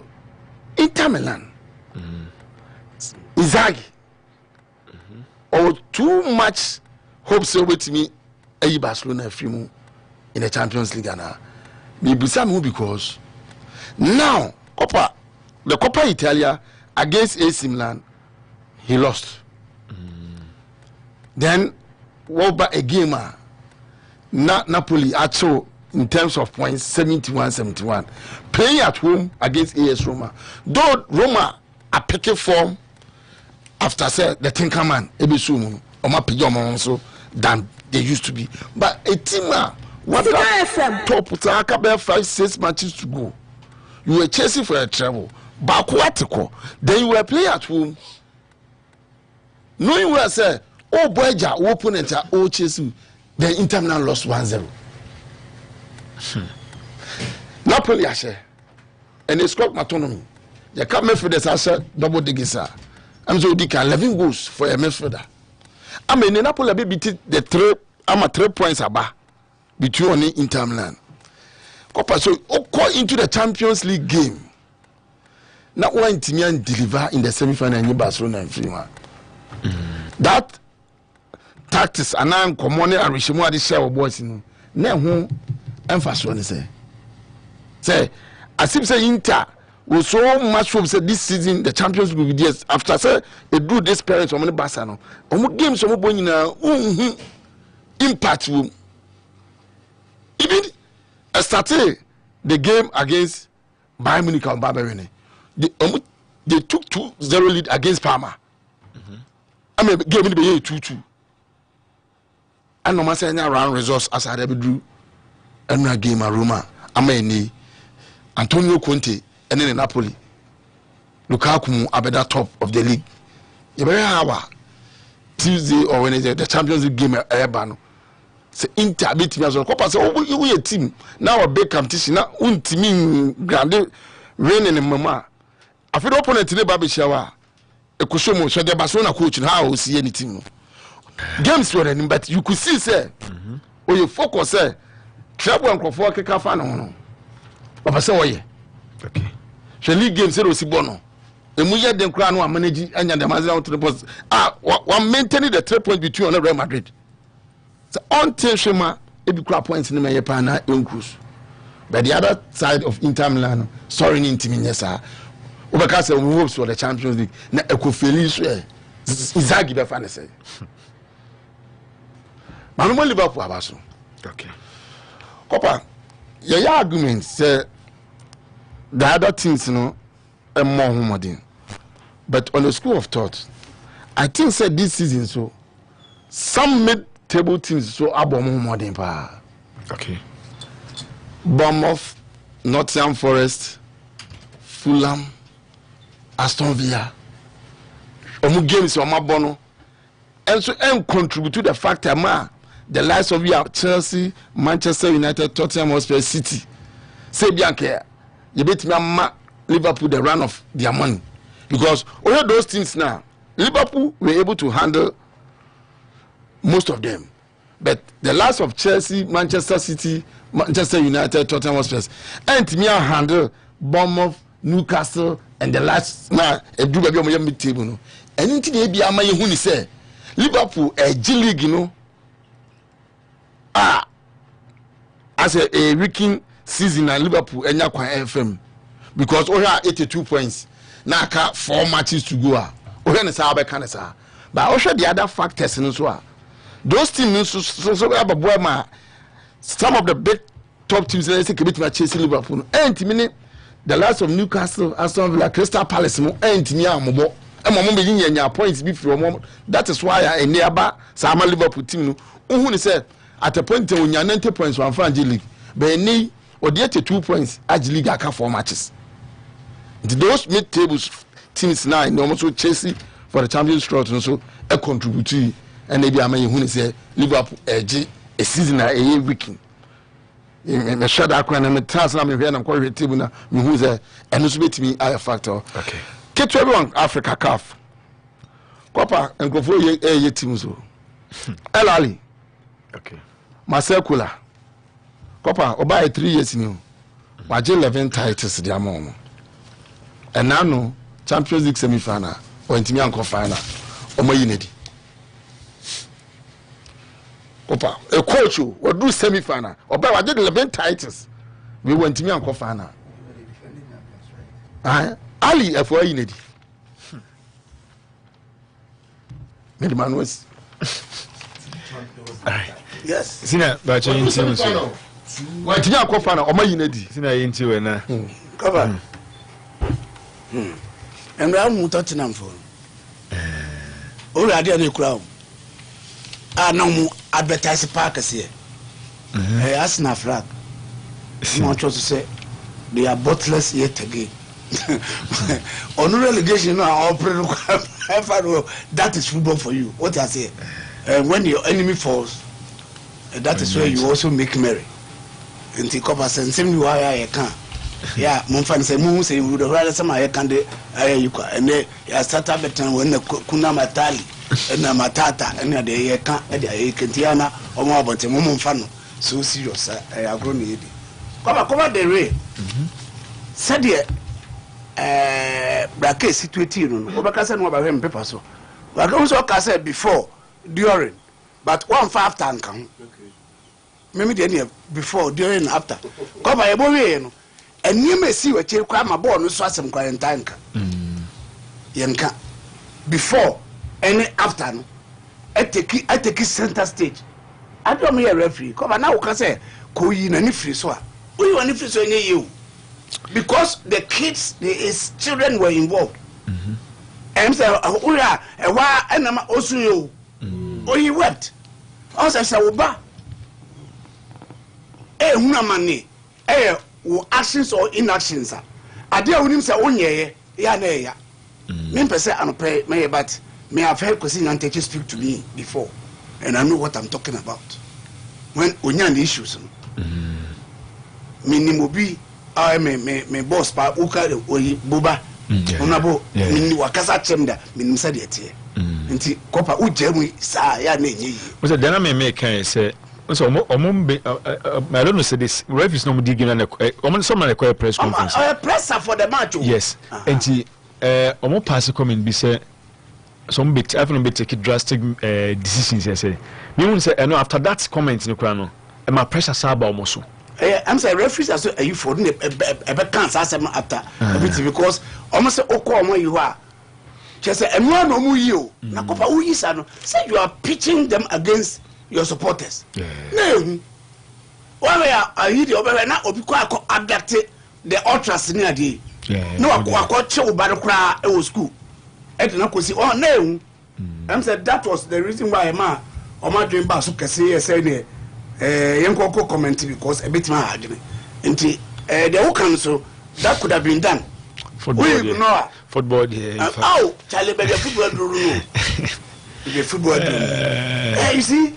Inter Milan Inzaghi or too much hope so with me eyi Barcelona free mu in the Champions League ana me busa me because now the Coppa Italia against AC Milan he lost. Then what about a game Napoli actually in terms of points 71-71 playing at home against AS Roma, though Roma are picking form after say the Tinkerman ebisu or my pijama so than they used to be, but a team what top 5-6 matches to go, you were chasing for a treble backward, then you were playing at home knowing where say oh boy ja opponent are all chasing, then Inter Milan lost 1-0. Napoli ashe and they scored autonomy. You can't make for this ashe double digisa. I'm so dick 11 goals for a midfielder. I mean Napoli beat the 3 points above between only Inter Milan. Copa so go into the Champions League game. Now one team deliver in the semi-final in Barcelona and Frima. That tactics and now common and Rishimo the share of boys in now who emphasis on say as if say Inter was so much from say this season the Champions League will be this after say they do this parents on the Barcelona games some boy na impact will even started the game against Bayern Munich and Bayern they took 2-0 lead against Parma. I mean game in the 2-2 and no matter any round results as I ever drew and game a Roma Ameni Antonio Conte and then Napoli Lukaku abeda top of the league. You better have Tuesday or Wednesday the Champions League game Ebano. Say Inter beat me as well. Copa say oh you a team now a big competition now team grande raining in mama. I feel opponent today baby shower. E kushomo so the Barcelona coach how see anything. Games were running but you could see say oh you focus say trouble and for keka fa no. Papa say oh yeah. Okay. So league games say osi bono. Emu ye den kra no manage anya the Mazda to the post. One maintaining the 3 points between on Real Madrid. So until Shema e be kra points in me pa na increase. But the other side of Inter Milan, sorry in team yes Obeka say we hope for the Champions League. Na ekofeli so Izagi be fa na say. Manu Liverpool abaso. Okay. Copa, your argument say the other things more modern. But on the school of thought, I think said this season so some mid-table teams so more modern pa. Okay. Bournemouth, Nottingham Forest, Fulham, Aston Villa. Omu games on my bono. And so contribute to the fact that the likes of Chelsea, Manchester United, Tottenham Hotspur, City. Say Bianca, you bet me Liverpool the run of their money. Because all those things now, Liverpool were able to handle most of them. But the last of Chelsea, Manchester City, Manchester United, Tottenham Hotspur, and me handle Bournemouth, Newcastle, and the last now a do baby on my mid table. No, and into the ABA my who say Liverpool a G League, you know. As a wrecking season at Liverpool and Yakwa FM because we have 82 points. Now 4 matches to go. We have a but also the other factors in well. Those teams so we have a boy some of the big top teams they say commit to Chelsea Liverpool. And the last of Newcastle, Aston Villa, Crystal Palace and Mobo. And points before that is why I nearby Sama Liverpool team who said at a point when you're 90 points from G League, but any or the 82 points at League aka 4 matches. Those mid-tables teams now in almost Chelsea for the Champions League and so a contributory and maybe I mean who say Liverpool a season a weekend. Me shut that when I'm transfer me here and call it table now who say and also bet me a factor. Okay. Get to everyone Africa CAF. Copa and go for a team so. El Ali. Okay. Marcel Kula. Copa oba 3 years new. Waje 11 titles the amount. And now no Champions League semi-final or intimi anko final. Omo yinedi. Copa Super. A coach who do semi-final. Or by what did 11 titles. We went to me and final. Ali F.O. Inedi. The man was. Yes. Sina but you into so. What you are final or my Inedi? Sina into na. Cover. And I'm Tottenham for. Already on the crowd. I know advertise parkers here. Arsenal flag. I'm not to say they are bottless yet again. On relegation, that is football for you. What I say, when your enemy falls, that is where you also make merry. And the cover send you I can. Yeah, Monfan say moon say you would rather some I can do and they start up at time when the Kunama Tali and the Matata and the Kantiana or more about a Monfano. So serious, I have grown it. Come the ray. Said ye bracket situation, Obakasan over him paper so. But also said before, during, but 1 5 time come. Maybe the before, during, after. Come by a boy. And you may see what you cry my boy no swasem quarantine. Yanka before any after no I take center stage. I don't mean a referee. Come on now can say Koyi na ni free so. We want free so you because the kids his children were involved. And say ura e wa enama osu you. Oh he wept. Also say oba huna mani actions or inactions. I dear with him say, oh, yeah, yeah. Me per se, I'm pay me, but me have heard Cousin and teachers speak to me before, and I know what I'm talking about. When the issues, me I me boss pa uka boba, unabo, wakasa chemda, me said it. Nti kopa ujemu sa ya nenye. Was a dynamic maker say. So, I don't know, say this referees no dig in and someone a press conference. Presser for the match. Yes, and he almost pass a comment be say some bit, I've been taking drastic decisions. I say, me won't say, I know after that comment in the crown, and my pressure saba almost. I'm saying referees are you for a cancer after because almost all you are. Just say, and one no you. Nakopa Uyisano say you are pitching them against your supporters. No. Why are you the over now? Because I adapted the ultras near the. No, I got show by the crowd. It was school. I did not see. Oh no. I'm said that was the reason why my dream bass can say say young Coco commented because a bit my argument. And the whole council that could have been done. Football, yeah. Oh, Charlie, but the football room. The football. You see.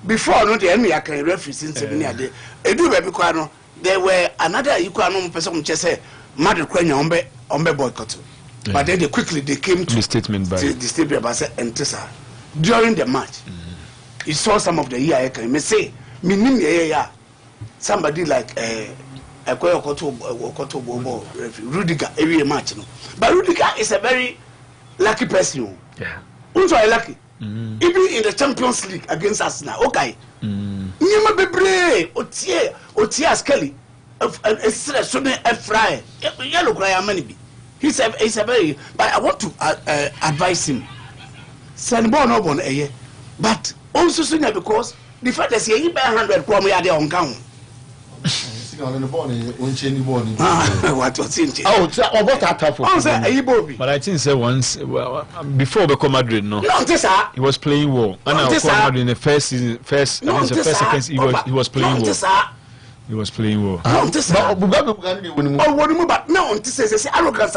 Before no the enemy can reference in 7 years. Edu be kwano there were another equal person say Madrid Kwenya ombe boycott. But then they came to the statement by the statement by say Entesa during the match. You saw some of the year can me say minim somebody like Rudiger every match no. But Rudiger is a very lucky person. Yeah. Unso lucky. Even in the Champions League against Arsenal, okay. Nyama bebre otie Skelly. It's so a fry. Yellow cry money be. He's a very. But I want to advise him. Send born up on a year, but also sooner because the fact that he buy 100 from me at the on count. What was it? But I think say once before become Madrid, no. He was playing well. And now Madrid in the first season, second season, he was playing well. He was playing well. But no, this arrogance.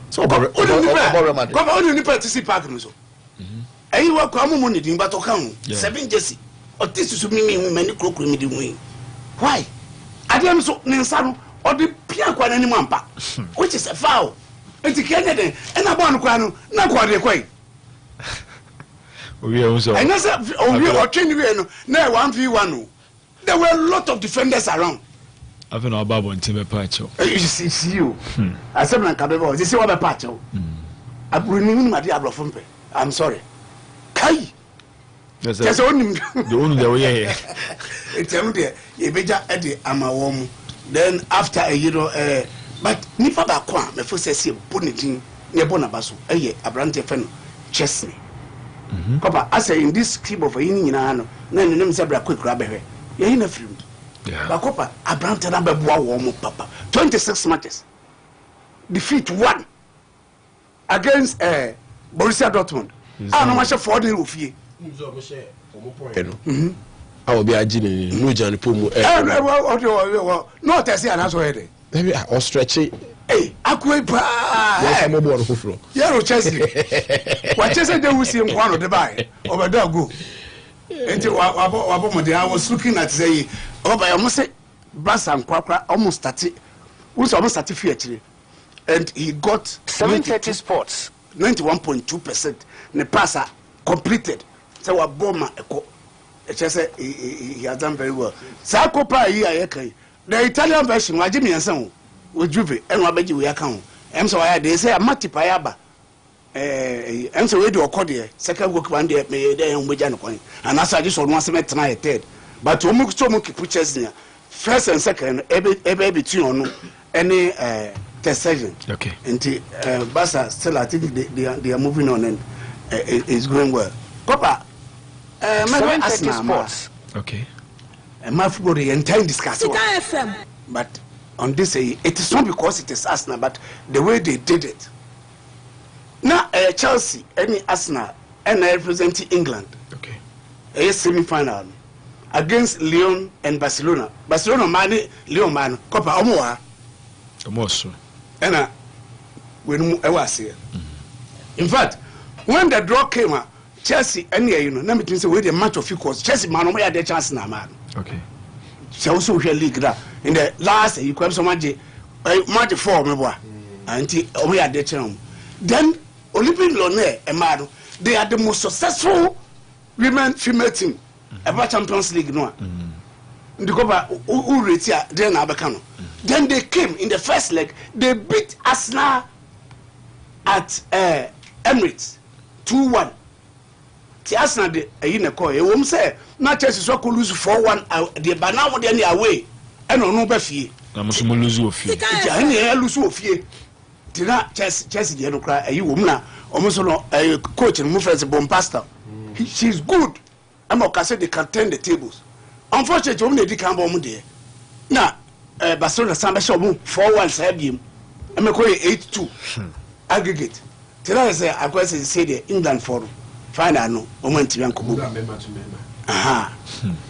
So, only participate park. And you work on money, but account 7 Jesse. Or this is me, many crook me. Why? I am so Ninsano or the Piaquan Animampa, which is a foul. It's a Canadian and a Bonuano, not quite a quay. We also, I know that we are training now 1v1. There were a lot of defenders around. I've been about one team patcho. It's you. I said, I'm capable. This is what a patcho. I'm renewing my Diablo Fumpe. I'm sorry. Kai. Just only the only way. it's only a beja eddy ama then after a year but nipa ba kwa me fo say bonitin ne bonabaso a brand fen Chesney. Papa, I say in this scheme of a nyina no na ne nem se bra quick grab here. Ye na film. Ba Papa, a brand na be boa wo papa. 26 matches. Defeat 1 against Borussia Dortmund. Ah no ma she 4-0 ofie. I will be a genie, no Johnny Pumu. No, Tessie, and that's why maybe I was stretching. Hey, I quit. I'm a board of floor. You're Chelsea. What Chelsea they will see in one of the buy over there go. I was looking at say, oh, but I must say, Brass and Quakra almost started, was almost 30 and he got 730 sports, 91.2%. The passer completed. So a bomber. He has done very well. Sakopa here, the Italian version, I Jimmy and son with Juve, and Wabaji we account. And so I they say a Matipayaba. And so we do a cordial, second work one day, may they on Bujano coin. And as I just want to make tonight, third. But to move so much pictures near first and second, every between any test session. Okay. And Bassa still, I think they are moving on and it's going well. Papa. 730 sports. Okay. My football the entire discussion. But on this, it is not because it is Arsenal, but the way they did it. Now, Chelsea, any Arsenal, and representing England. Okay. A semi-final against Lyon and Barcelona. Barcelona money, Lyon man, Copa Omoa. Almost. And when I was here. In fact, when the draw came out, Chelsea, any let me say, with the match of equals. Chelsea, man, we had the chance now, man. Okay. Chelsea also league that in the last you come so much 4 me and we had the chance. Then Olympic Lyonnais, man, they are the most successful female team about Champions League. No, then they came in the first leg. They beat Arsenal at Emirates 2-1. The Arsenal de na call e wom say na Chelsea so ko lose 4-1 the banawo de ni away e no no ba fie na mo so mo lose ofie ja ni e lose ofie ti na Chelsea de no kra ayi wom na omo so no coach no friends Bompasta she's good am o ka say they can turn the tables unfortunately omo na di kan bo mo de na Barcelona samba show 4-1 say biem e me ko 8-2 aggregate ti na say akwese say the England for final no moment to yankubu aha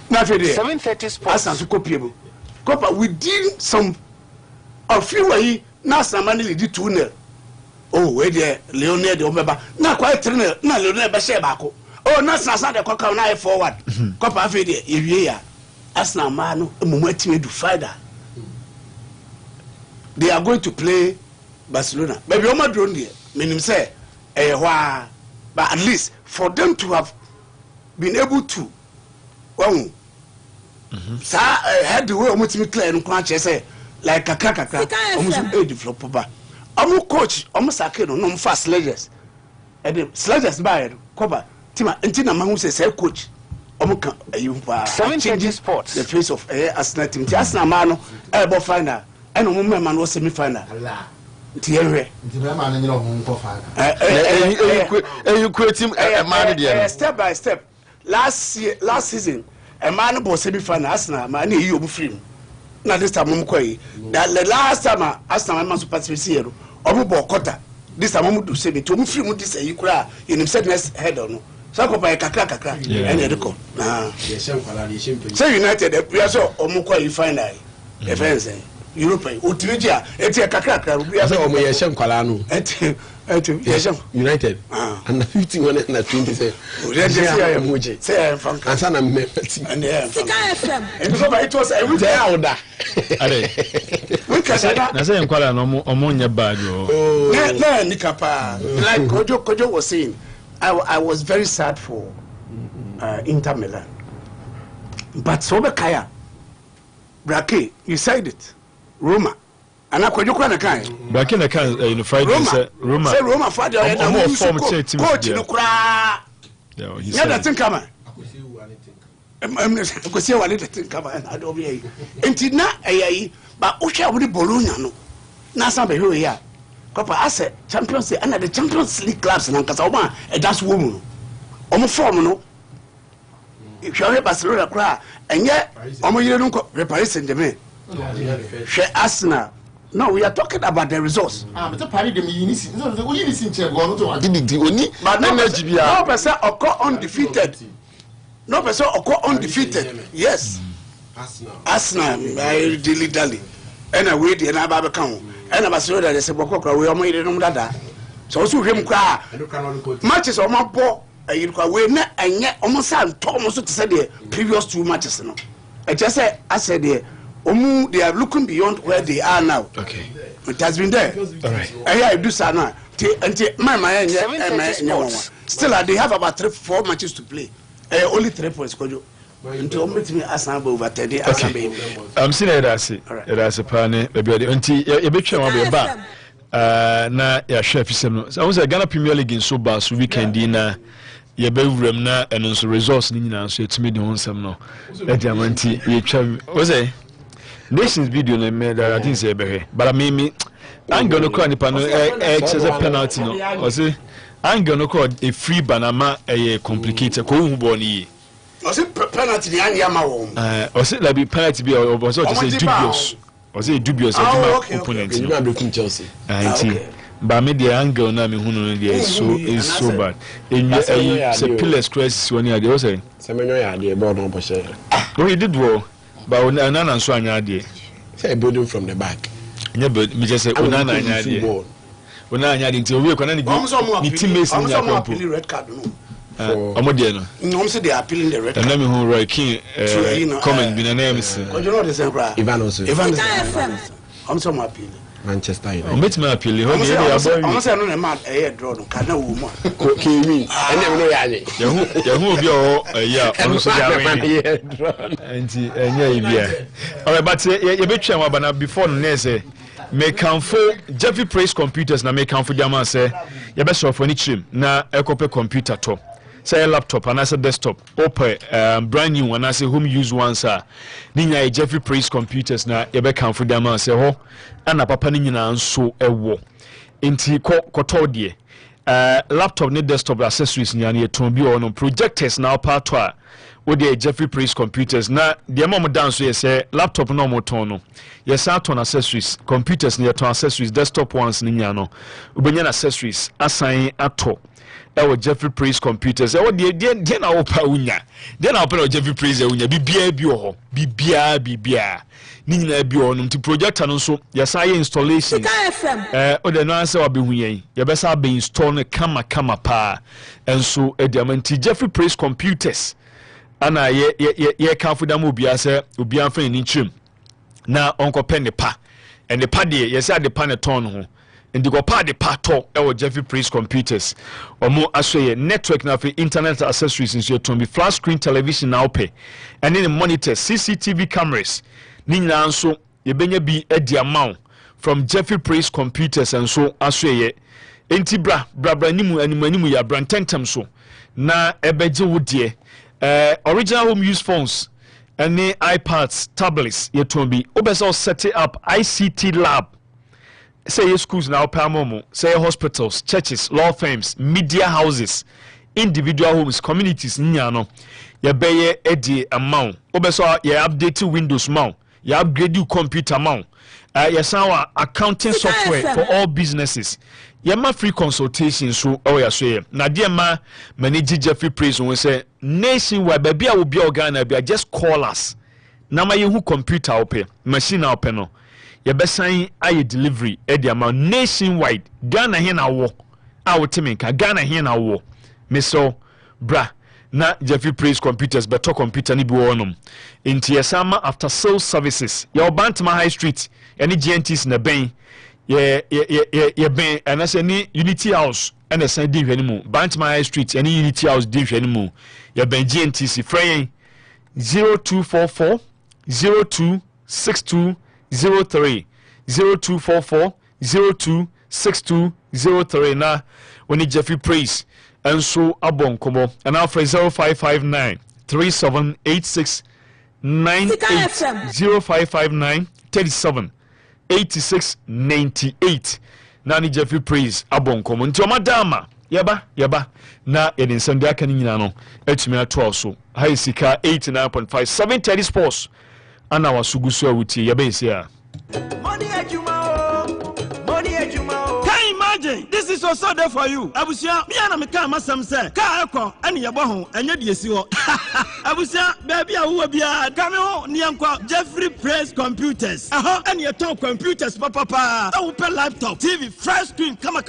na fe dey 730 sports asan so kopiebo kopa within some a few way na samani lead 2-0 oh we dey Leonel de obeba na kwa 3-0 na Leonel be share baako oh na san de koka na forward kopa fe dey ewie ya Arsenal man no emumu atime do final they are going to play Barcelona maybe o ma drone dey menim say hwa but at least for them to have been able to had the way almost me clear and crunch say like kakaka almost develop ba coach almost no fast sledges and the sledges by cover tima entina ma hu say coach can you 730 sports the face of Arsenal team Arsenal man no ebo final and no man no semi final Thierry. Step by step. Last season, a man was semi-final. Arsenal, man, you free. Now this time, the last time Arsenal man participate, Omo quarter. This time, Omo do say me to free. This you cry in himself next head on. So go by kakra, and you go. Say United, we are so Omo final. Defense. European Utilia, Etia Kakaka, we are so Yasham Kalano, Yasham United, and the 51 and the 20 say, say I'm from Kasana, and it was a day order. We can say that. I say, I'm calling Omonia bad. No, Nikapa, like Kojo was saying, I was very sad for Inter Milan, but Sobekaya, Brake, you said it. Roma ana kwadwo na kan back in the can unified Roma say Roma father coach no kra yeah that thing come kwesi wale de think about na do be enti na ayi ba o hwa wo Bologna no na san be hwe ya kopa ase Champions League and the Champions League clubs na nkasa o that's woman omo form no hwe Barcelona kra enye omo yire no Paris Saint-Germain hwe Arsenal. No, we are talking about the results. But the party them unison. So we listen to go to activity only. But no person occur undefeated. No person occur undefeated. Yes. Arsenal, I dilly. And I wait and I baba come. And I was sure that they say Bokokra we omo ire no dada. So also him kra. Matches on my ball. You can win and yet almost Thomas to say the previous 2 matches. No, I just said they are looking beyond where they are now. Okay, it has been there. All right. I do sana. Still, they have about 3-4 matches to play. Only 3 points. Until me ask over 10 I'm seeing it as a pane. Maybe until you betray one back. Na ya chef isem. So I was a Ghana Premier League in so bad so weekend na ye be wurem na eno so resource ni nyina so etimi de honsam no. E diamanti ye twa was say Nations video na me that I think say be but me I'm going to call nipa no excess penalty no. Was say I'm going to call a free banama a complicated ko hu bo ni. Was it penalty ni anya ma wo? Was it like penalty be or was it say dubious? Was it dubious opponent? You are looking Chelsea. But me the angle na me hunu is so bad. And you pillars crisis when you are there say. Semenyo ya dey board on poshe. Oh, he did well. But Onana so anya dey. Say building from the back. Nya but me just say Onana anya dey. Onana anya dey nti owie kwana ni teammates ni akompo. Red card no. Omo dey no. No say they are appealing the red card. And let me who Roy King comment bi na name say. You know the same bra. Ivan also. I'm so appealing. Manchester United. Met me appeal. How dey about? I'm say no na man draw no kana wo mo. Okay win. And dem no ya dey. Yahu obi o ya onu so ya win. Enti enya ibia. All right, but you be twa wa na before no say make for Jeffrey Praise Computers na make for jama say you be so for ni chim na ekope computer to. Say laptop and as a desktop open brand new one as a home use one sir ninya Jeffrey Praise Computers na you be kan for jama say ho ana papa ni nyina nso ewo enti koto de laptop ni desktop accessories nya na eton bi on projectors na part to a wo de Jeffrey Praise Computers na de mom dance so say laptop no mo ton no yes aton accessories computers ni eton accessories desktop ones ni nya no ubenya accessories assign ato ewo Jeffrey Praise Computers ewo de na wo pa unya de na wo pa Jeffrey Praise unya bibia bi ho bibia ni nyina bi ho no ti projector no so yesa ye installation o de no anse obehu yen ye be sa be install no kama pa enso ediamanti Jeffrey Praise Computers ana ye kan fudam obia se obia fa ni chim na onko pen ne pa en ne pa de yesa de pa ne ton ho ndi go pa de pato e Jeffrey Praise Computers omo asoye network na for internet accessories nso to be flat screen television na ope and then monitors CCTV cameras ni nyina nso ye benya bi edi amount from Jeffrey Praise Computers and so asoye enti bra animu ya brantentem so na ebeje wo de original home use phones and iPads tablets ye to be obesa set up ICT lab. Say schools now Pamomo, say hospitals, churches, law firms, media houses, individual homes, communities, nyano. Ya beye edi amount. Obeso ya update Windows mount. Ya upgrade your computer mount. Ya sawa accounting software for all businesses. Ya ma free consultation so ya so na dia ma manage Jeffrey Praise when say nationwide baby a will be organ be just call us. Na ma yehu computer open, machine open no. You be saying aye delivery edi ama nationwide Ghana here na wo a wotiminka Ghana here na wo meso bra na Jeffrey Praise Computers beto computer ni bi wonom enti yesama after sales services your Bantama High Street any GNTs na ben ye ben and say ni Unity House and the same di hwanimu Bantama High Street any Unity House di hwanimu ye ben GNTs frey 0244 0262 03 0244 026203 na when Jeffrey Praise enso abon komo and now for 0559 3786 98 0559 37 86 98 Nani Jeffrey Praise abon komo nti omadama yaba na yedin sende aka ni nyina no etumi ato so high sika 89.5 730 sports ana wasugusu awuti yaba isia money ejuma can imagine this is also there for you abusia me na me ka masam say ka ekọ ene yebo ho enye de esi ho abusia baby awo bia kame ho ne enko Jeffrey Praise Computers ene yeton computers papa pay laptop TV fresh screen kama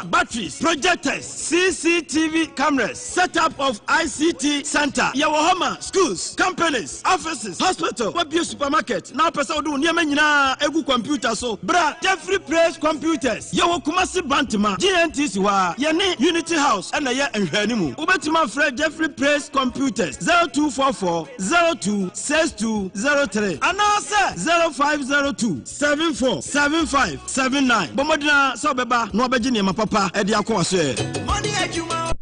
batteries projectors CCTV cameras setup of ICT center yawo homa schools companies offices hospital wabio supermarket na pesa odu ne nyina egu computer so bra Jeffrey Praise Computers yawo Kumasi Bantima GNTC wa yene Unity House ena ye enhwanimu ubetima Fred Jeffrey Praise Computers 0244 026203 anase 0502 747579 bomodina so beba no obeji ne mapapa e dia kwa so money ejuma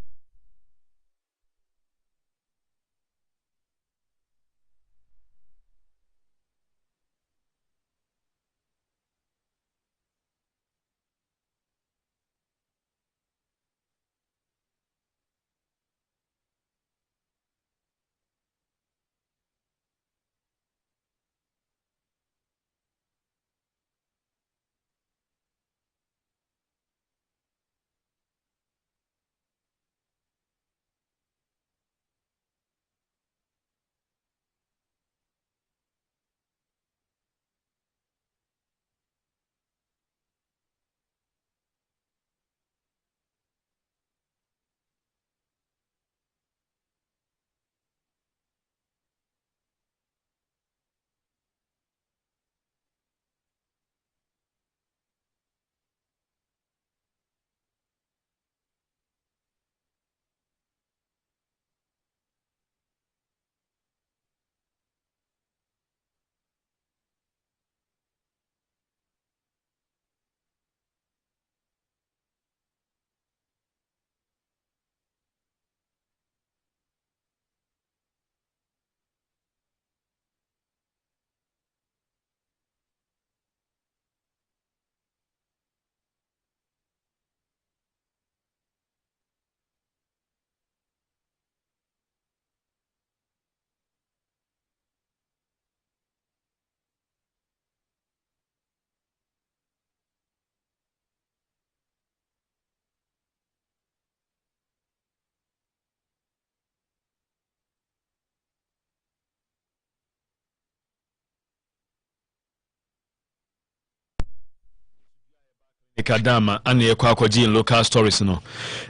Kadama and ye kwaji in local stories no.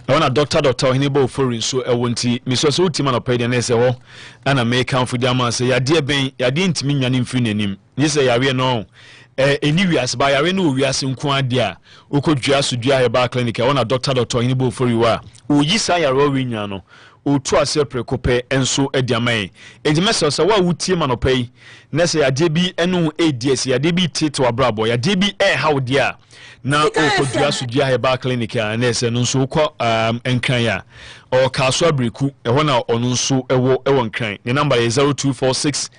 I want a doctor Hinibo for so I want to Miss Ultima of paid an SO and I may come for Dama say, ya dear Ben, ya didn't mean an infinite. Yes, I are no. Anyway, by I know we are some quadia who could just do a bar clinic. I want a doctor Hinibo for you are. O yisa ya rowing o twa se prekope enso ediamai edimesa so wa wutie manopai na se ya debi enu eds ya debi tito abrabo ya debi how dia na o kodua so dia heba clinic ya na se no so ko enkran ya o kaso abreku ho na onu so ewo nkran the number is 0246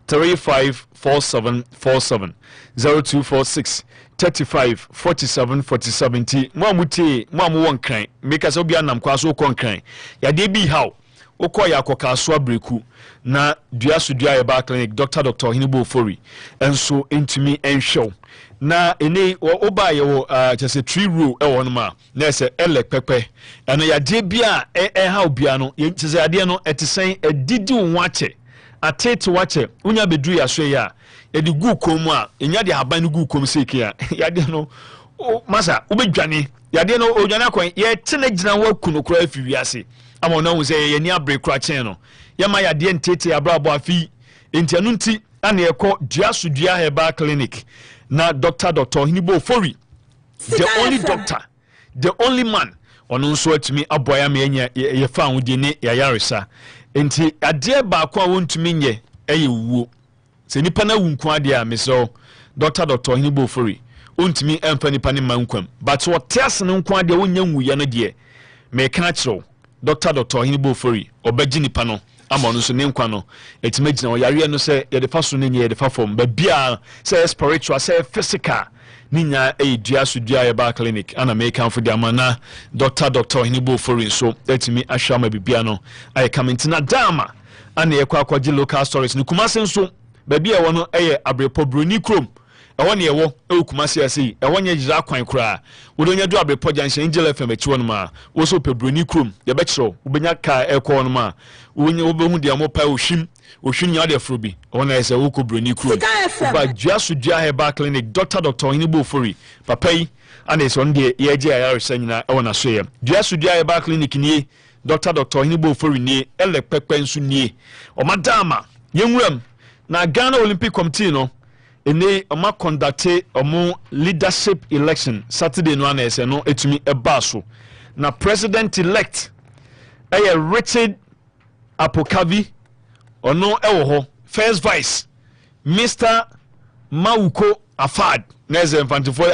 354747 0246 35 47 47 muamuti muamu won kran make so bia nam kwaso kon kran ya de bi how okoya akokaso abreku na dua so dua ya clinic Dr. Hinibo Fori enso entumi enhwew na ene oba ye wo just tree row e won ma na se ele pepe eno ya de bia how bia no ye tse ade no etisen edidi nwache atete wache unya bedru ya so ya yedi gu komu a enya de haban gu komu seke ya yade no masa ubedwane yade no odwane akon ye tene gina waku no kura afi wiase ama no hu se ye ni abre kura chen no ye ma yade ntete abrabo afi entianu nti ana ye ko dua heba clinic na Dr. Hinibo Fori the only doctor the only man ono nso atumi aboya me enya ye fa ahudi ne ya yaresa enti ade ba kwa wontumi nye eye wuo se nipa na wunku ade a meso Dr. Hinibo Fori ontumi emfa nipa ne mankwam but what test no nku ade wonya nwuya no de me ka kiro Dr. Hinibo Fori obeji nipa no ama no so ne nkwa no etimagina oyare no se ye de fa so ne ye de fa form ba bia se spiritual se physical ninya dua so dua ye ba clinic ana make am for the amana Dr. Hinibo Fori so etimi ahwa ma bibia no ay kamentina dama ana ye kwa kwaji local stories ni Kumase nso ba bia wo no eye abrepo broni krom ewo ne ewo Kumase ase ewo nya jira kwan kura wodonya do abrepo junction Angel FM echi won ma wo so pebroni krom ye be kiro ubenya ka ekọ no ma wonye obehu de amopa ohwin nya de frobi ona ese wo ko broni krom ba juaso dua heba clinic Dr. Hinibo Fori papa yi ana ese on de ye je ayare sanyina e wona so ye juaso dua heba clinic ni Dr. Hinibo Fori ni ele pepe nsu ni o madama yenwuram na Ghana Olympic Committee no ene oma conducte omo leadership election Saturday no ana ese no etumi ebaso na president elect Richard Apokavi ono ewo ho first vice Mr. Mauko Afad neze mfantifo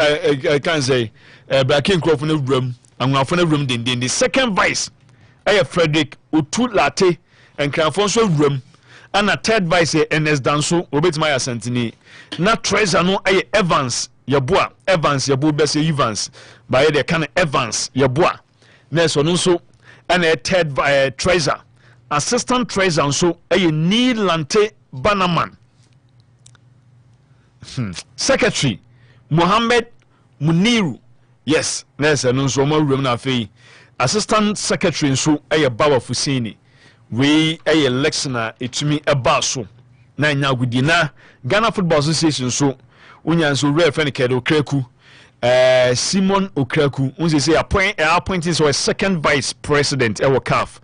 can say Black Crop no room anwafo no room the second vice Frederick Otulate and Cranfonso room and a third vice NS Danso obetima ya sentini na treasure no Evans yeboa Evans yebo bese Evans by the kind Evans yeboa neso no so and a third treasure assistant treasure so Neil Lante Banaman secretary Mohammed Muniru yes neso no so mo room na fe assistant secretary so Bawa Fusini we electioner etumi ebaso na nya gudi na Ghana Football Association so unya so real friend Kedo Kreku Simon Okraku unse say appointing so a second vice president ewo CAF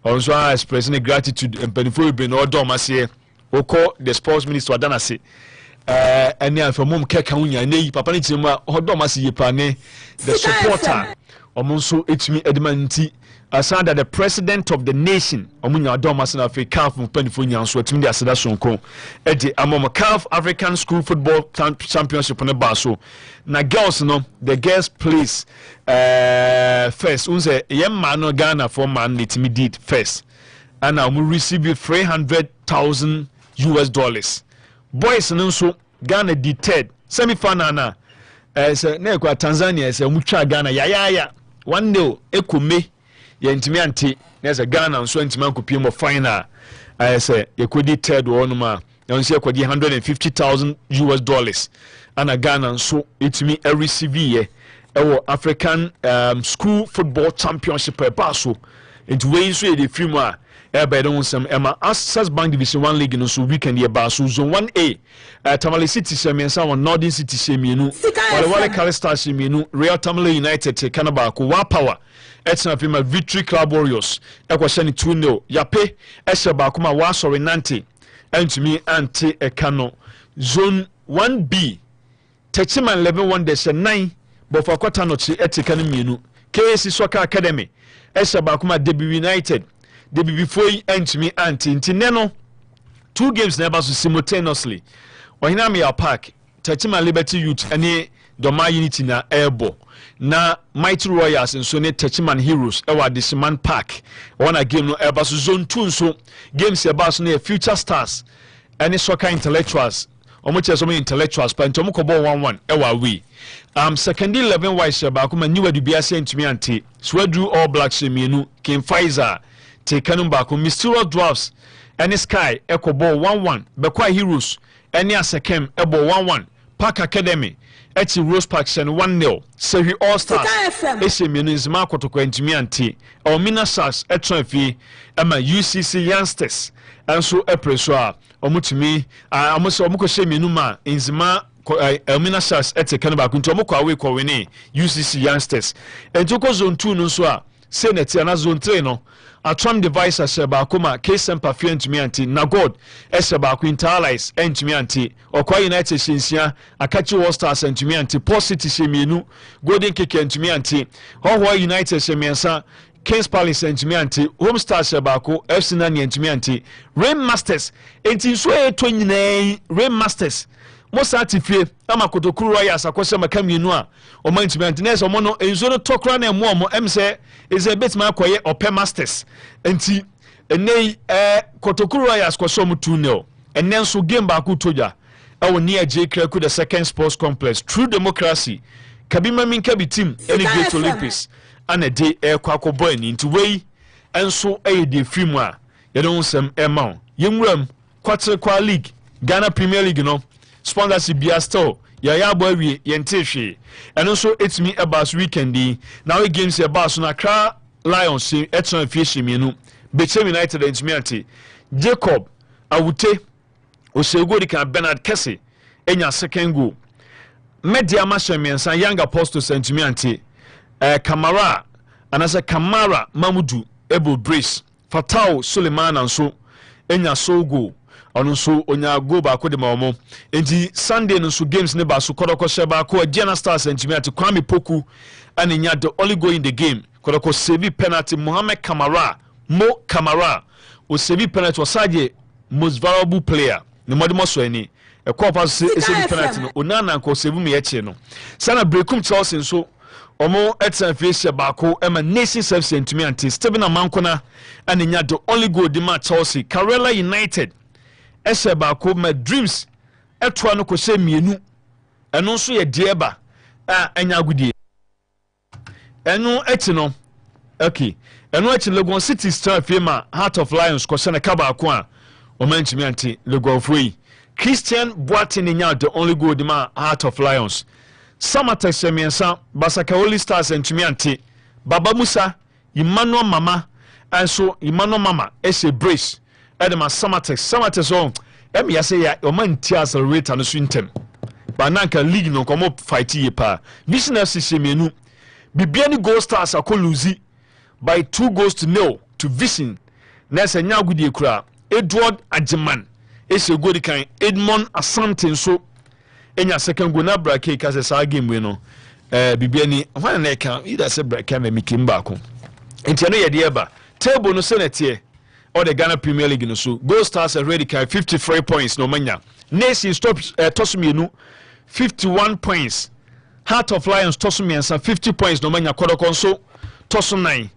also expressing gratitude and benefit be no do mase oko the sports minister adanase ene afamom keka unya nei papa ni timu odo mase yepa ne the supporter omonso etumi edmanti aside the president of the nation omunya adoma na Africa CAF mpanifo nyanso atimi de aseda sonko edi amom CAF African School Football Championship ne baso na girls no the girls place first unse yemma no Ghana for man letimi did first and we receive $300,000 boys no so Ghana did third semi final na say na kwa Tanzania say mutwa Ghana ya 1-0 ekome yentimi anti nese Ghana nso ntimi ankopie mo final say ekodi third one ma nso ekodi $150,000 ana Ghana nso etimi receive ye ewo African School Football Championship baso into wey nso e dey free mo a ebe don some Emma Access Bank Division 1 League no so weekend ye baso zone 1A Tamale City Semiensa on Northern City Semienu wale Calista Semienu Real Tamale United Kanaba ko wa power Etna Fima Victory Club Warriors ekwashani 2-0 yape eseba kuma wa sorry nante entumi anti ekano zone 1B Techiman 11 deshe 9 bofa kwata nochi etikani mienu KC Soccer Academy eseba kuma Debi United Debi foi entumi anti ntineno 2 games never so simultaneously Ohinami ya Park Techiman Liberty Youth ene Doma Unity na Airbo na Mighty Royals nso ne Techiman Heroes ewa Disiman Park one game no eba so zone 2 nso games eba so ne Future Stars any soccer intellectuals omo che so me intellectuals pa ntomo ko ball 1-1 ewa we second 11 wise eba kuma niwa dubia se ntumi ante Swedru All Blacks mienu King Pfizer Tekanum ba ko Mysterious Dwarfs any Sky eko ball 1-1 Bekwa Heroes any Asekem ebo 1-1 Park Academy Eti Rose Park sen 1-0 Sehi All Stars Ese mienu nzima kotoko ntumi ante Omina Sharks etron fi ema UCC Youngsters enso epreso a omutumi amoso omukọ hye mienu ma nzima Omina Sharks eteka ba kunto omukọ awe ko wini UCC Youngsters entoko zone 2 no so a senate na zone 3 no atram device aseba akoma KSM Perfume ntumi anti na God eseba akwa Interallies ntumi anti Okwa United shinsia Akachi All Stars ntumi anti Port City shemienu Golden Keke ntumi anti Hoho United shemiensa Kings Palace ntumi anti Home Stars sebako FC Nani ntumi anti Rain Masters enti so eto nyinaa Rain Masters Mosati fie ama Kotokuru Royals akwose maka mienu a o man ntimi antene so mo no enzo no tokra na emo em se is a bit ma koye Ope Masters enti enei Kotokuru Royals kwaso mo 2-0 enen so game ba ku toja e wo near J Kreku the second sports complex True Democracy kabima minka bi team any Great Olympics ana de kwakọ boy ni nti wei enso de film a ye don sem ema yemwram quarter kwa league Ghana Premier League no sponsorship bia still ya boy wie yente hwe eno so etimi about weekend di now we games about so na Accra Lions eton fie mienu Bechem United entimi ante Jacob Awute Osego di kan Bernard Kesse enya second goal Media Mashemiensa Young Apostles entimi ante Kamara anasa Kamara Mamudu Ebo Brace Fatao Suleiman anso enya sogo ono so onya go ba ko de mawo enti Sunday no so games ne ba so kodoko sheba ko Diana Stars entimi ate Kwame Poku anenya the only goal in the game kodoko save penalty Mohamed Kamara Mo Kamara o save penalty osaje most valuable player ne modimo so ani e ko pass save penalty no onana ko save me eche no sana breakum Chelsea so omo etan face baako ema Nation Service entimi ante Steven Amankona anenya the only goal di ma Chelsea Karela United ese baako ma Dreams etwa no ko se mienu eno so ye dieba anya agudie eno eti no okay eno eti Legon City Star Fema Heart of Lions ko se na ka baako a omanchimi ante Legon Free Christian Boateng nya the only goal di ma Heart of Lions Samata Semiensa Basaka Holy Stars entimi ante Baba Musa Emmanuel Mama anso Emmanuel Mama ese brace edema Samata so em ya say ya o man ti accelerator no so intem bananka league no komo fight ye pa business semienu bibia ni Gold Stars akoluzi by 2-0 to Vision nessa nyagudie kura Edward Ajiman ese godi kan Edmond Asante so enya second goal na brake ka se sa game we no bibia ni fa na ka ida se brake na mikimba ko enti no ye de eba table no senate or the Ghana Premier League no so Gold Stars already carry 53 points no manya Nation stop Tosumienu 51 points Heart of Lions Tosumiensa 50 points no manya Kodoko so Tosu 9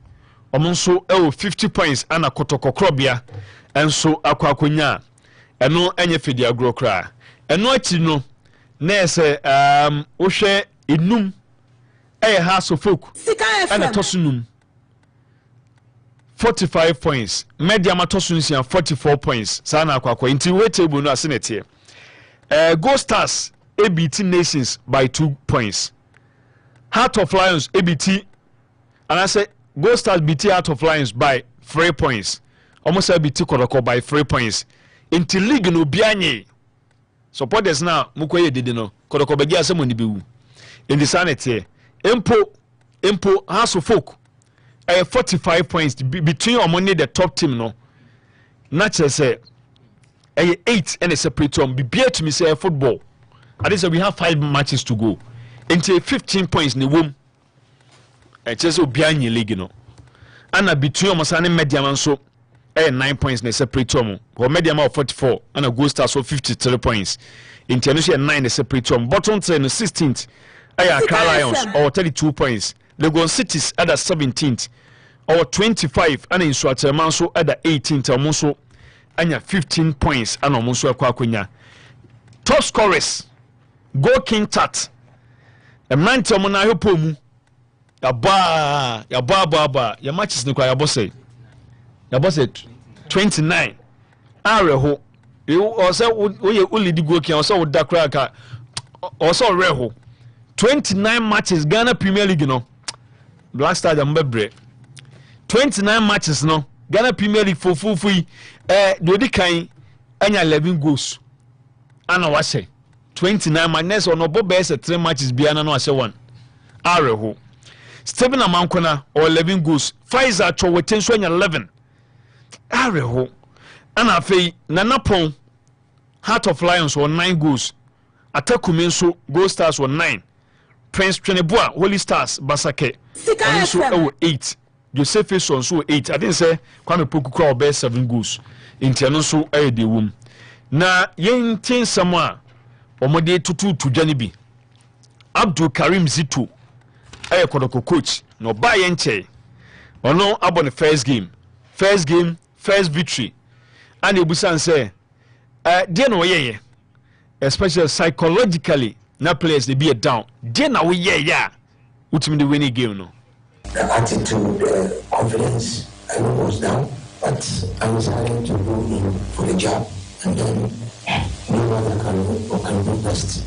omonso 50 points ana Kotoko Krobia enso akwakonya eno enye fedi agro kra eno achi no nese ohwe enum House of Folk ana Tosunum 45 points Media Matosunsia 44 points sana akwa inti we table no asenete Gold Stars ABT Nations by 2 points Heart of Lions ABT and I say Gold Stars BT Heart of Lions by 3 points almost ABT Kodoko by 3 points inti league no bianye supporters now mukoye dede no Kodoko bagi asemo ni bewu in the sanity empo House of Folk 45 points between among the top team no not say 8 and a separate one be beer to me say football at least we have 5 matches to go into 15 points in the womb and just behind your league no and between almost any medium so 9 points in a separate one or medium of 44 and a Gold Stars so 53 points international 9 a separate one bottom 10 16th Accra Lions or 32 points Legon Cities at the 17th or 25 and in Swatman so at the 18th almost and 15 points and almost akwakonya top scorers Go King Tat a man to mona hopomu ya ba ya matches no kwa ya boss 29 areho o say we lead go king o say wo da kraka o say reho 29 matches Ghana Premier League no Black Stars ambebre 29 matches no Ghana Premier League for do di kan anya 11 goals ana wase 29 matches on obo be 3 matches bia na no ase 1 areho Stephen Amankona or 11 goals Pfizer Choweten so anya 11 areho ana afei Nanapon Heart of Lions or 9 goals Atakumen so Gold Stars were 9 Prince Tweneboa Holy Stars Basake also 8 Joseph Son so 8 I didn't say Kwame Poku crowd bear 7 goals in Tiano so the womb na yen tin samwa omode tutu tudwane bi Abdul Karim Zito kodoko coach no ba ye nche ono abo ne first game first victory and ebusan say dey no ye especially psychologically na players they be down dey na we ye ya ultimate the winning game no the attitude confidence I was down but I was having to go in for the job and then do what I can do best.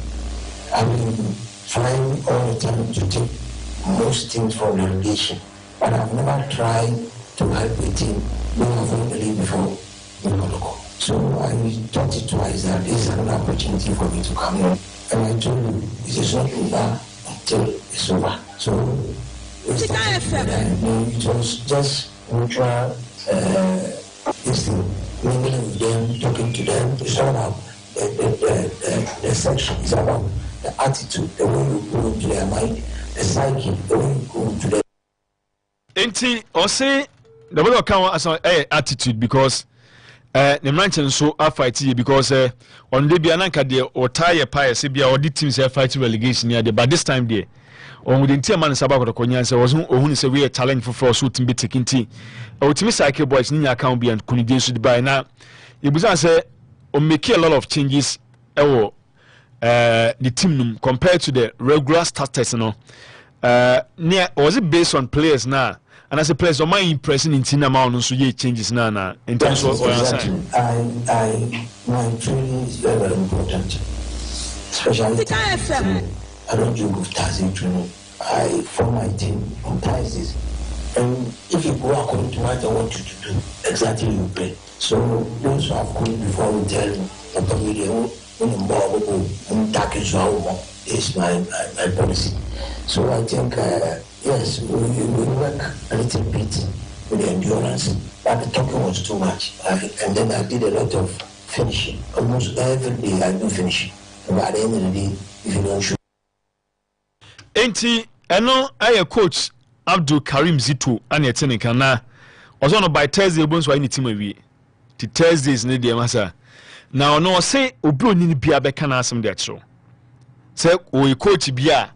I've been trying all the time to take most things from relegation, but I've never tried to help a team who have won the league before in Morocco. So I thought it twice that this is another opportunity for me to come in. And I told you, it is not over until it's over. So we started together, and it was just mutual this thing, mingling with them, talking to them. It's all about the section. It's about the attitude, the way you go into their mind, the psyche, the way you go into their. Enti or say the way account as attitude because the mansion so are fighting because on the Bianca there or tire pies or the teams are fighting relegation near there, but this time there. On within 10 months about the Konya was only say we a challenge for shooting be taking tea. Or to me, cycle boys in your account be and couldn't should buy now. It was say on make a lot of changes. The team compared to the regular starters, you know. Near was it based on players now? And as a player, so my impression in Tina Mountain so ye changes now in terms of exactly. My training is very, very important, especially. I don't joke with Thursday training. I form my team on Thursdays. And if you go according to what I want you to do, exactly you play. So those who have come before will tell me, is my policy. So I think, yes, we work a little bit with the endurance, but the talking was too much. And then I did a lot of finishing. Almost every day I do finishing. But at the end of the day, if you don't shoot, Enti eno aye coach Abdul Karim Zito ane etene kana ozo no by Thursday bonso ayi team awie ti Thursdays ne de masa na ono se obi oni bia be kana asem de atro se o coach bia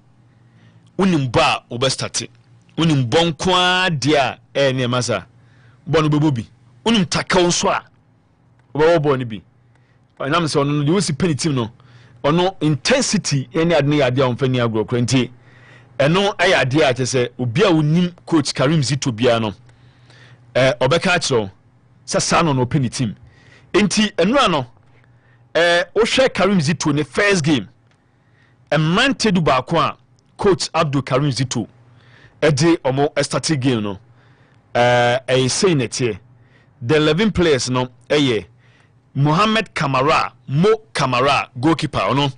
unim ba obestati unim bonko a dia ne masa bonu bebobi unim takaw so a obawo bonu bi anam se ono de wosi penny team no ono intensity any adne ade a onfani agro krenti eno aya ade a chese obi a wonim coach Karim Zito bia no obeka achro sasa no penny team enti eno ano o hwe Karim Zito ne first game emante du ba ko a coach Abdul Karim Zito ede omo start game no say netie the 11 players no Mohamed Kamara Mo Kamara goalkeeper ono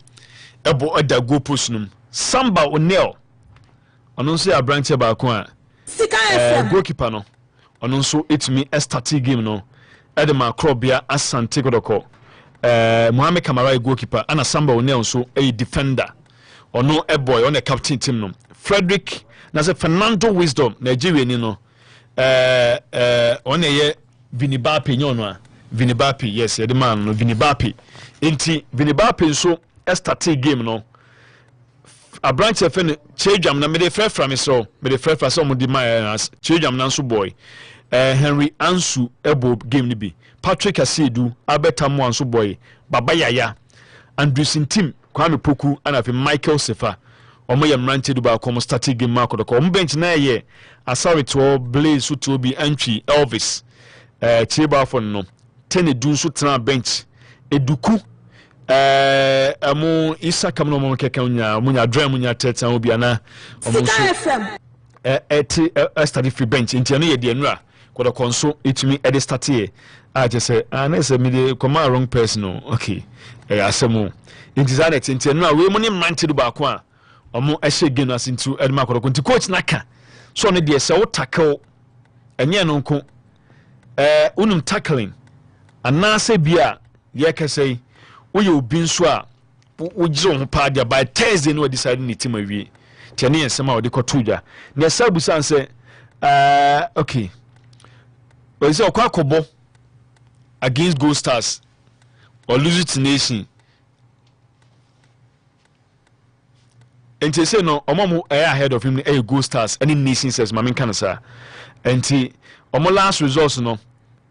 ebo eda goal post num Samba O'Neil ono so ya branch ba ko a goalkeeper no ono so etimi start game no edema Krobia Asante Kodoko Mohamed Kamara goalkeeper ana Samba O'Neil so defender ono boy on the captain team no Frederick na se Fernando Wisdom Nigeria ni no on Vinibape nyono a Vinibape yes the man no Vinibape enti Vinibape so start game no a branch of Chejam na me de frefra me so me de frefra so mo di my Chejam na so boy Henry Ansu ebo game ni bi Patrick Asedu Abetamo Ansu boy Baba Yaya Andrew team Kwame Poku ana fe Michael Sefa omo ye mrante du ba ko start game ma ko ko bench na ye asari to Blaze to bi entry Elvis Chiba for no tene du so tena bench Eduku amu Isa kamno mo keka nya drum nya teta obi ana omo so study free bench ntia no ye de anura ko konso etumi e de start here a je say na say me de come wrong person okay asemu intizanet ntia no we mo ni mrante du ba ko a omo ehye genu asintu edma ko nti coach naka so ne de se wo tackle enye no nko unum tackling anase bia ye kesei wo ye obi nso a wo giro ho pa dia by Thursday no decide ni team awie tiane ensema wo de kotuja ne sabu sanse okay we say okwa kobo against Gold Stars or lose it nation enti say no omo ahead of him no Gold Stars any nation says mamen kan sa enti omo last results no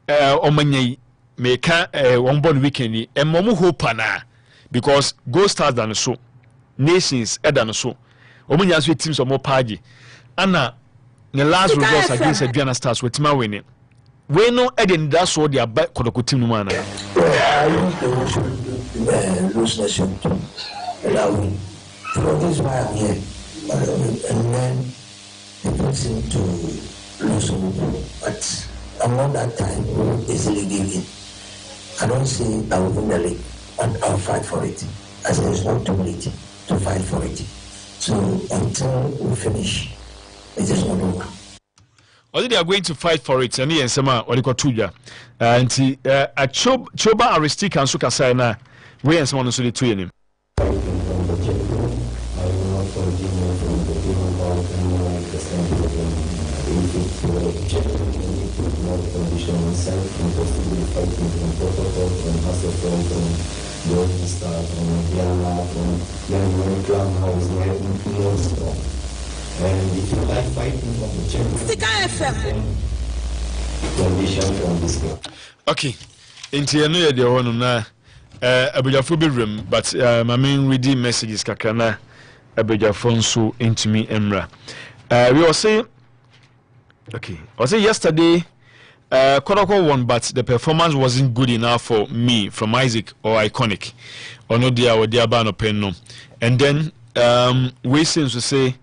omanyai meka one born weekend ni emomo hope na because Gold Stars than so nations than so omunya so teams omo party ana the last results against Adriana Stars wetima winning we no eden that so their back kodoko team no man lose nation allow me for this why I'm here and then people seem to lose hope but I'm not that time easily giving. I don't see I will win the league but I'll fight for it as there is no too late to fight for it so until we finish it is not over. They are going to fight for it and yes ma what got tuja and choba aristic and suka say na we and someone so the two him and if you like fighting from the champion condition from this game. Okay, into no ye de one na abujafo be room but my main reading messages kakana abujafo nso into me emra. We were saying okay, I was saying yesterday Kodoko won but the performance wasn't good enough for me from Isaac or Iconic or no dia or dia ban open no. And then we seem to say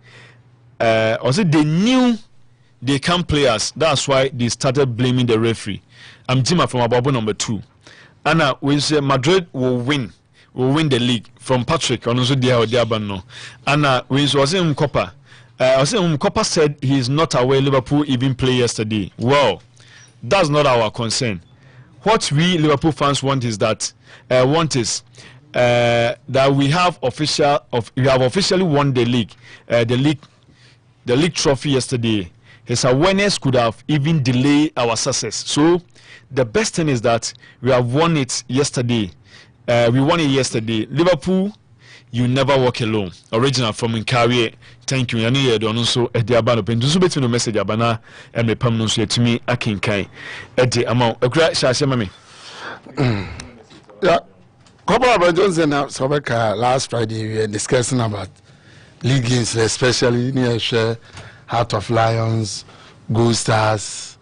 also they knew they can't play us. That's why they started blaming the referee. I'm Jima from Ababo number 2. Anna, we say Madrid will win the league from Patrick and also dia or Diabano. Anna, we was in Mkopa. Mkopa said he is not aware Liverpool even played yesterday. Well, that's not our concern. What we Liverpool fans want is that that we have officially won the league. The league trophy yesterday. His awareness could have even delayed our success. So the best thing is that we have won it yesterday. We won it yesterday. Liverpool, you never walk alone. Original from Nkari. Thank you. Yani ye don so e dia ba no pen so betinu message abana e me pam no so yetimi akinkan e de amount ekura shashe mame. Yeah. Couple Johnson now Sobeka last Friday we were discussing about league games, especially near Heart of Lions, Gold Stars,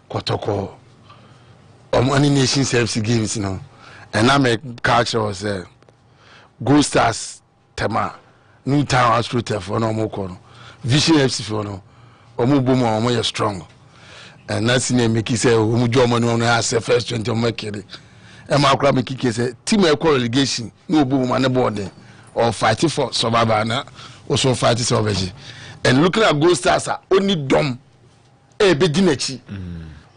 Kotoko, any nation service games, you know. And I make culture was Gold Stars Tema, New Town Astro for no more, Vision FC for no, Omubumo, Omoya strong. And that's in a Mickey say, Umujoman on the first 20 of Mercury. And my crab Mickey say, team relegation, no boom on the board or fighting for survivor. Also fighting salvation and looking at Gold Stars are only dumb bedinachi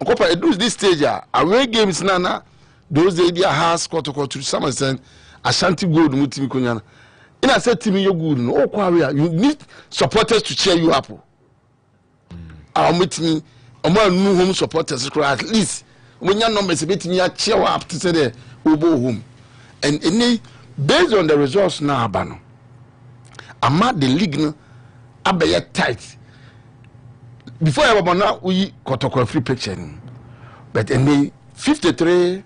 okopa do this stage away games nana those days their has kotoko to some extent Ashanti Gold mutimi konya in a set team you good no kware you need supporters to cheer you up our meeting omo nu home supporters at least when your numbers betimi ya cheer up to say the obo home and any based on the results now abano ama the league no abeye tight before ever now we kotoko free picture but in the 53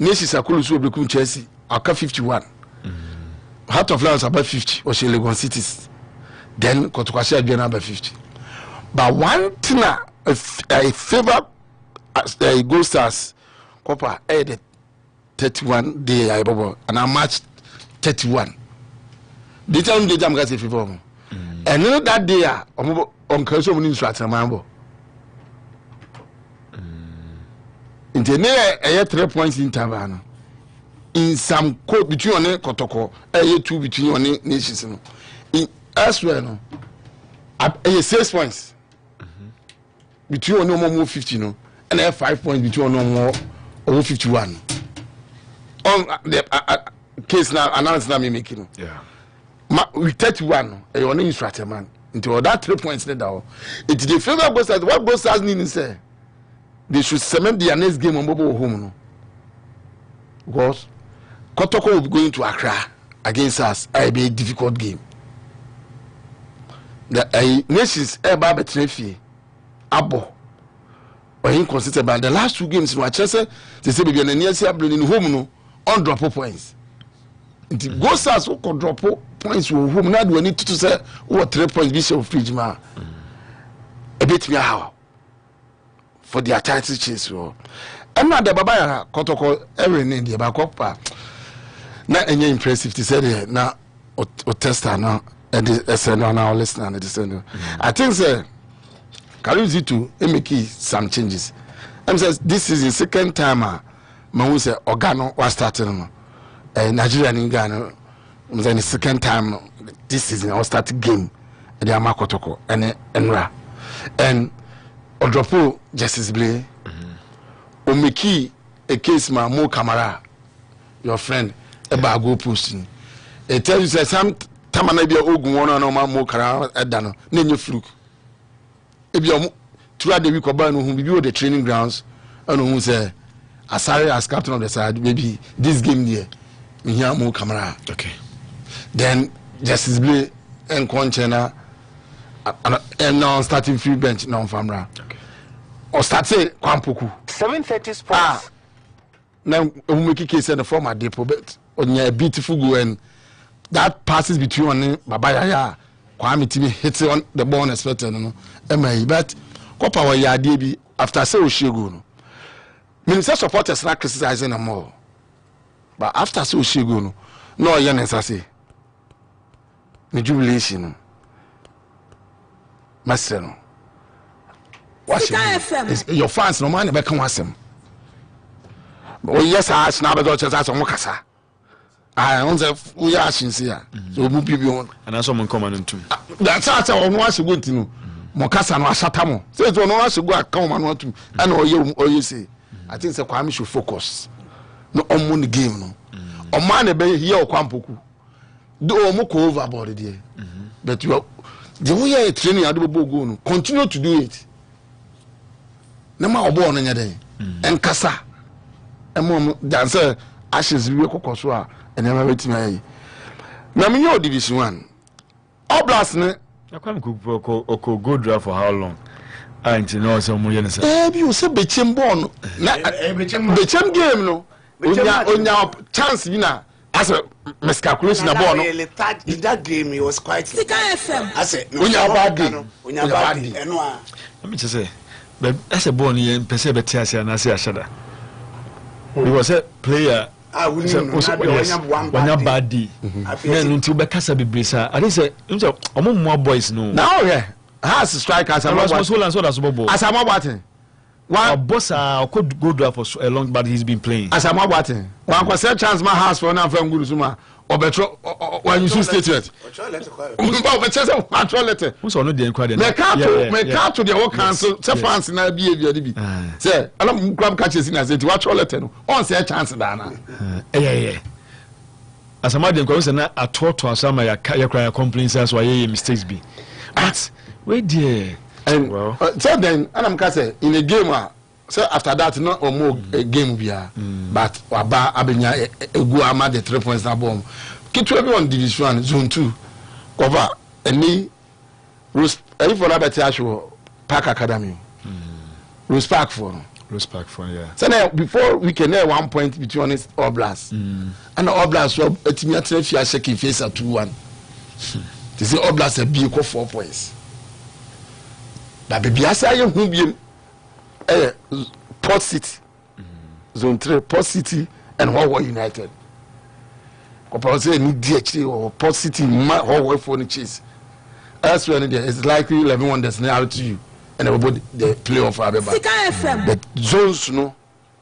nations akulu so bekum Chelsea aka 51 Heart of Lions about 50 or she Legon Cities then kotoko share be number 50 but one thing a favor Gold Stars Copa the 31 day I and I match 31 they tell me the jam got a favor and then that day on Council Minister at Rambo in the near 3 points in Tavana in some quote between on Kotoko a 2 between on nations in elsewhere no 6 points between no more 50 no and 5 points between no more over 51 on the case now announced now me making yeah with 31 your name is man into that 3 points there it the favor both sides what both sides need say they should cement their next game on mobile home no because Kotoko will be going to Accra against us. It will be a difficult game the nations eba betrefi abo or inconsistent. But the last 2 games, no chance they say be an near in home no on drop points. It goes as who could drop points with whom not we need to say what 3 points be so free ma. A bit me how for the title chase. I'm not the Baba Kotoko every name the Bakopa. Not any impressive to say now or tester now and the now listener and the I think sir Karuzi to make some changes. I'm saying this is the second time man say Organo was starting Nigeria in Ghana. I'm saying the second time this season I start game the Amakotoko and Enra and Odropo Justice Blay Omeki a case ma Mo Kamara your friend about go posting. It tells you some time I be ogun one no Mo Kamara edano nenye fluke. If you throughout the week about who be the training grounds and who say Asare as captain of the side maybe this game there here Mo Kamara. Okay. Then Justice Blay and Conchena and now starting free bench now Famra. Okay. Or start say Kwampoku 7:30 sports. Now we make case in the former depot but on your beautiful go and that passes between one Babaya Kwame Timi hits on the ball expected no but Copa wa ya bi after say Oshego no minister supporters not criticizing them all but after say Oshego no yen say me jubilation master no your fans no man be kan wasem oh yes I na be do chesa so mo kasa on say we are shinsia so mu bibi on and so mon come ntum that's how on was go ntinu mo kasa no asata mo say to no was go account man atu and oye say I think say Kwame should focus no on the game no o man be here o Kwampoku do mo ko overboard there but you the way you training adu bo go no continue to do it na ma obo no nya den enkasa emom dancer ashes bi kokoso a enema betimi ayi na me yo division 1 Oblast ne akwam ko go draft for how long and you know so mo yen say bi o se bechem ball no na bechem game no onya chance bi na as a miscalculation na ball no that game it was quite Sika FM I said onya bad day eno a let me just say but as a ball yen pese beti ase na ase ashada because a player we one bad day then until be kasa bebresa I say omo more boys no now yeah has strikers and as I'm about one boss could go draft for a long but he's been playing as I'm about one can say chance my house for now from Gurusuma or better when you see statement letter so no the inquiry me can't to the whole council say fans na behavior be say alam club catches in as it what letter no on say chance da na yeah as I'm the inquiry say na atoto asama ya cry complaints as why mistakes be but wait there and well so then I'm say in a game so after that not or more a game we are but aba abenya egu ama the 3 points na bomb kitu everyone division 1 zone 2 cover any Rose for that better show Park Academy Rose Park for yeah so now before we can have 1 point between us Oblast and Oblast so etimi atrefia second face at 2-1 they say Oblast a be 4 points but baby asa ye hu biem Port City zone 3 Port City and Hawaii United compare say ni DH or Port City Hawaii for the chase as well there is likely 11 there's now to you and everybody the playoff abeba the zones no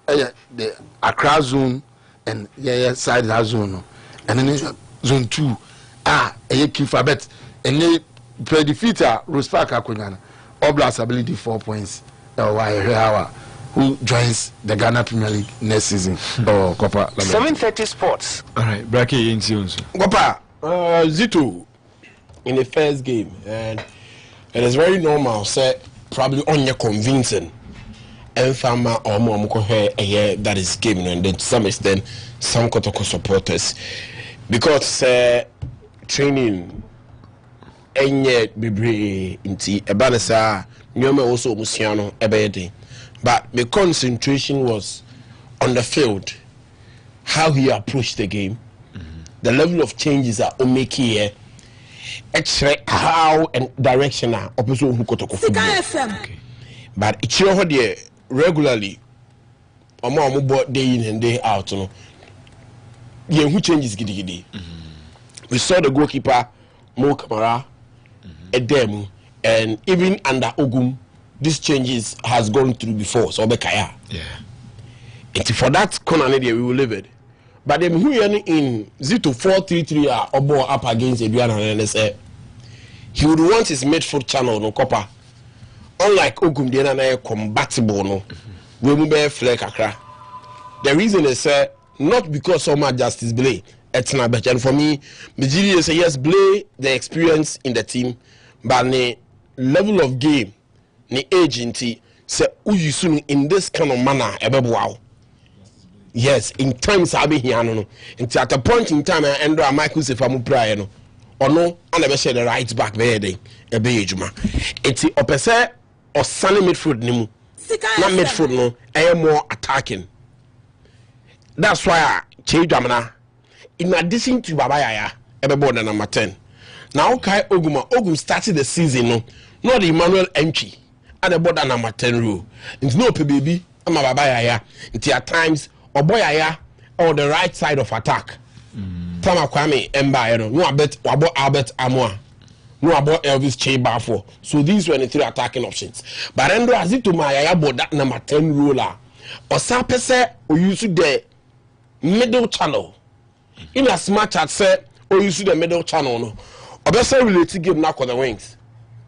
the Accra zone and side that zone no and then zone 2 Kifa bet and they play defeater Rose Park Akunyana Oblast ability 4 points who joins the Ghana Premier League next season or Copa 7:30 sports. All right Bracky Intunes Copa Zito in the first game and it is very normal say probably on your convincing and farmer or more that is game and then to some extent some Kotoko supporters because training enye bebre nti eba ne sa nyoma also musua no ebeyede but the concentration was on the field, how he approached the game, the level of changes that o make here, how and direction opposite who kotoko football. But it's your there regularly omo day in and day out no yeah who changes gidi. We saw the goalkeeper Mo Kamara Edemu, and even under Ogum these changes has gone through before, so Bekaya. Yeah. It's for that corner we will leave it. But then who in Zito 4-3-3 or more up against Adriana and say he would want his midfield channel no copper. Unlike Ogum, they are combatable no. We will be flake akra. The reason is not because so much justice Blay. It's not better. And for me, Mijiri say yes, Blay the experience in the team, but the level of game, the agency say uyu in this kind of manner wow. Yes, in times I be here no. At a point in time, I end Michael say famu prayer no. Or no, I never say the right back there day. It's opposite or sunny midfield nimu. Not midfield no. I am more attacking. That's why I change Jamana. In addition to Baba Yaya, everybody number 10. Now Kai Ogum started the season no, not Emmanuel Enchi at the border number 10 rule. It's no baby, I'm a Baba Yaya. It's at times or boy Yaya or the right side of attack. Tama Kwame Mba, no about Albert Amoa, no about Elvis Chebafo. So these were the 3 attacking options. But Endo has it to my Yaya board that number 10 ruler. Or Sapese or use the middle channel. In as much as said, or you see the middle channel, no, or best related game knock on the wings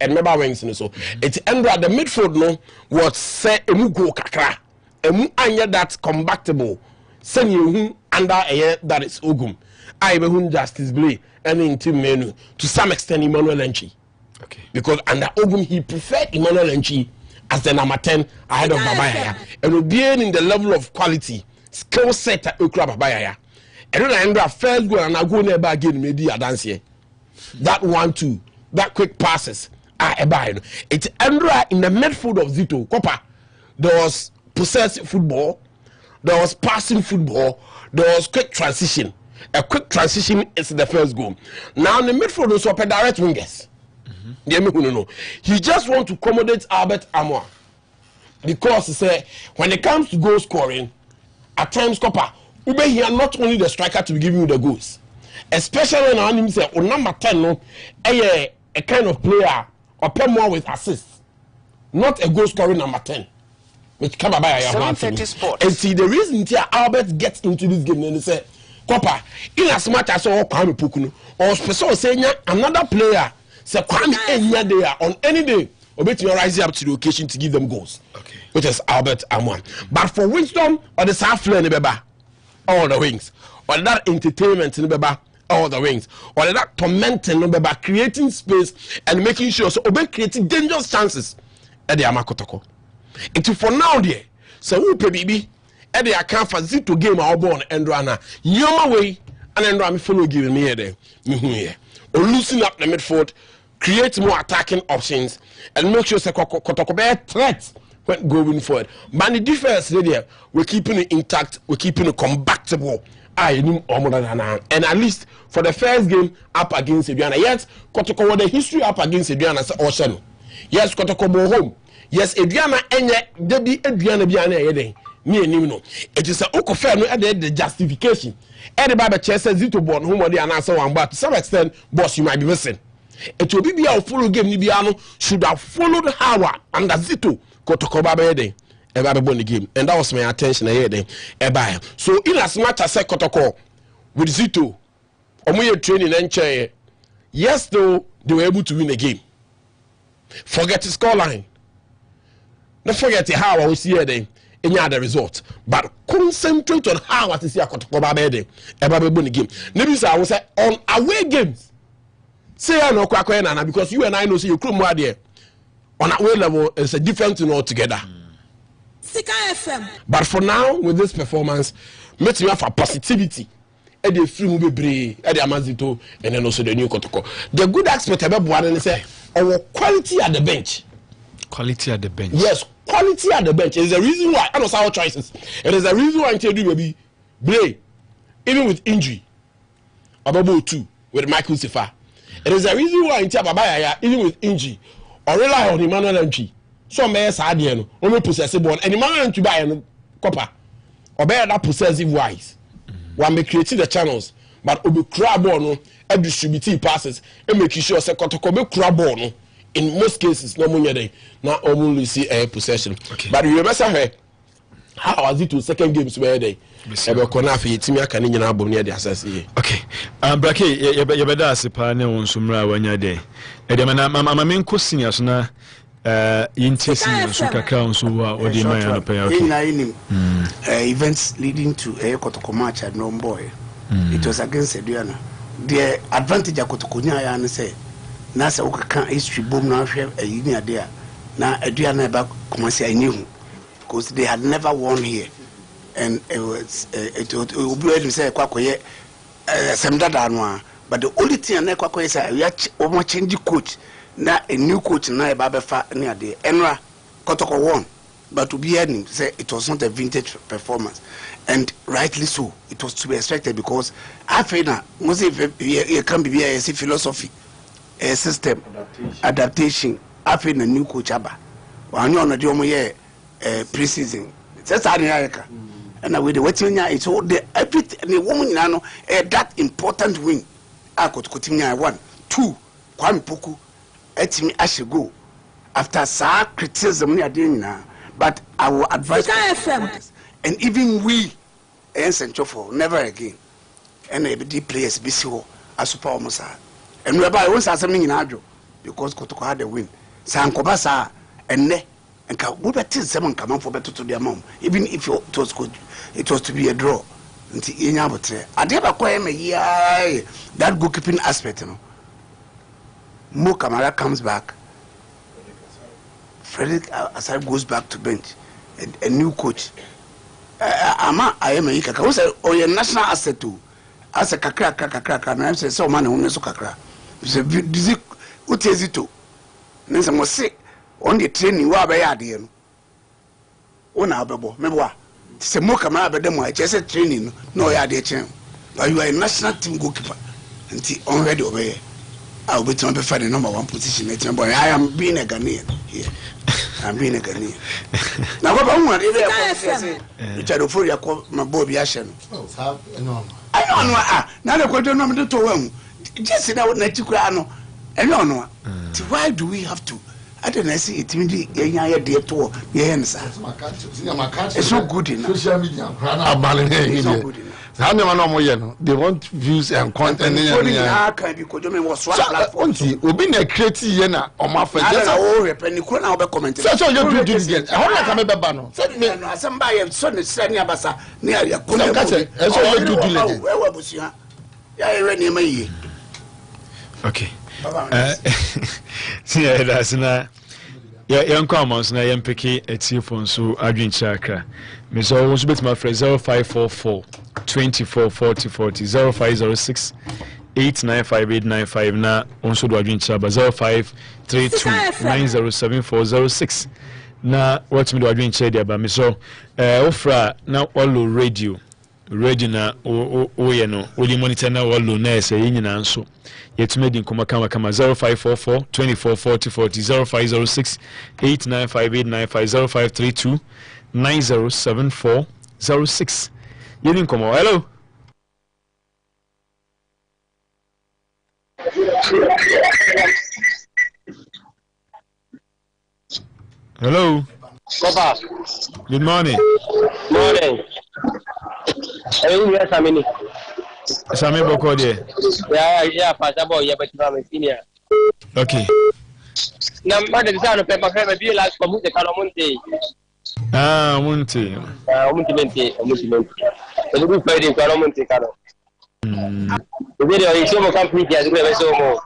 and remember wings and so it's end at the midfield no was say emu go kakra emu anya that combatable send you under a year that is Ogum I be whom justice Blay and in team menu to some extent Emmanuel Enchi. Okay. Because under Ogum he preferred Emmanuel Enchi as the number 10 ahead of Babaya and being in the level of quality skill set at Okra Babaya. I don't know first goal and I go never again maybe a dance here. That 1-2, that quick passes. It's Andra in the midfield of Zito. Copa. There was possessive football, there was passing football, there was quick transition. A quick transition is the first goal. Now in the midfield is up a direct wingers. He just want to accommodate Albert Amoa. Because he say when it comes to goal scoring, at times Copa. Ube here not only the striker to be giving you the goals, especially when our name say on number 10 no, a kind of player or play more with assists, not a goal scoring number 10. Which come by your man. And see the reason here Albert gets into this game and they say, Copper, in as much as all Kwame Pukuno or special saying another player say Kwame any day on any day, or bet you rise up to the occasion to give them goals. Okay. Which is Albert Amwan. But for wisdom or the South Lane Beba. All the wings, or that entertainment in the all the wings, or that tormenting in the creating space and making sure so obey creating dangerous chances at the Amakotoko. It's for now, dear. So who baby at the account for Zito game our born and Rana, your way, and then Rami follow giving me here. Or loosen up the midfield, create more attacking options, and make sure Kotoko bear threats. When going forward, but the difference there, we're keeping it intact, we're keeping it combustible. And at least for the first game up against Adriana, yes, Kotoko the history up against Adriana Ocean. Yes, Kotoko home. Yes, Adriana and Debbie Adriana Biana me and you know. It is a Okofer no the justification. Everybody chess Zito born whom they are so on, but to some extent, boss, you might be missing. It will be our full game Nibiano should have followed Howard and Zito. Kotoko Babede, the game, and that was my attention here. So, in as much as I Kotoko with Zito, or training and chair, yes, though they were able to win the game. Forget the scoreline. Don't forget how I was here then, any other result, but concentrate on how I see a Kotoko Babede, the game. Maybe I will say on away games. Say I know Kwakwana because you and I know see you come there. On our way level, it's a different thing altogether. Sika FM. But for now, with this performance, makes me have a positivity. e dey free mu bebre e dey Amazito and then also the new Kotoko. The good aspect about Buhari say our quality at the bench. Quality at the bench. Yes, quality at the bench. It is the reason why I know our choices. It is the reason why I tell you baby play even with injury. Ababo 2 with Michael Sifa. It is the reason why I tell Babaya even with injury or rely on Emmanuel Entry. So may sad no only possessive one and Emmanuel Entry buy no copper. Or better that possessive wise. One may create the channels, but obi crab no and distribute passes and make sure say Kotoko be crab no. In most cases, no money day. Now only see a possession. Okay. But you remember her. How was it to second games where they? Ebe konafi timia kanini na abom ne de asase. Okay. Brake ye beda asepa ne wonsumra wanya de. E de mama menko senior so na yinti senior so kakra wonso wa odi man ya no pay. Okay. Events leading to a Kotoko match at no boy. It was against Eduana. The advantage of Kotoko nya ya ne say na se ukaka history bom na hwe ayini ade a na Eduana eba komasi anyi because they had never won here. And it was it be say kwakoye semdada no, but the only thing na kwakoye say we are change coach na a new coach na e ba befa ne ade enra Kotoko won, but to be any say it was not a vintage performance, and rightly so. It was to be expected because afena must you can be a philosophy, a system adaptation afena new coach aba one on the omo pre-season that's America. And with the waiting it's all the everything the woman no that important win I could continue 1 2 Kwame Poku etimi go after sa criticism near na, but I will advise and even we and Central for never again and the players be so as super almost and we buy once something in Ajo because Kotoko had the win San Kobasa and ne and we better seven come on for better to their mom even if it was good it was to be a draw nti enya botre ade ba kwa me ya that goalkeeping aspect no Mo Kamara comes back, Frederick Asai goes back to bench, a new coach. Ama I am a kaka. Who say oh your national asset too? As a kakra. Na say so man who so kakra. Say dizi utezi to. Na say mo say on the training wa ba ya de no. Ona abebo mebwa. Say Mo Kamara be dem wa say training no ya de chen. But you are a national team goalkeeper. Until already over I will be trying to find the number one position. Boy, I am being a Ghanaian here. I'm being a Ghanaian. Now, what about Richard Ophoria, my boy, Yashan? I don't know. Now, the question I'm to him. Just in our Netuano. And no. Why do we have to? I don't see it in the dear tour. Yes, it's not good enough. Social media, it's not good enough. They want views and content. So, obi na create yena o ma fa just o repeni ko na obe comment. So you do this again. How na come be ba no? So me no asamba ye so ne sra ni abasa ni ya ko na ka say so you do legend. We wa busia. Ya ye ni ma yi. Okay. See that's na young commons na yam peki eti phone so adwin chakra. Me so won so bet my friend 0544 24 40 40 0506 895 na onso do adwin chaba 0532 907406 na what me do adwin chede aba me so ofra na all radio na o ye no o monitor na all na ese nyina nso yetumedi nkoma kama 0544 24 40 40 0506 895 0532 907406 yeni nkoma. Hello. Hello. Papa. Good morning. Morning. Hey, yes, Amini. Sami boko de. Yeah, pasa boy, yeah, but you are senior. Okay. Na mada disano pepa crema bi la kwa mute kala monte. Monte. Monte. Ele bu pede kala monte kala. Video iso mo complete ya zikwe beso mo.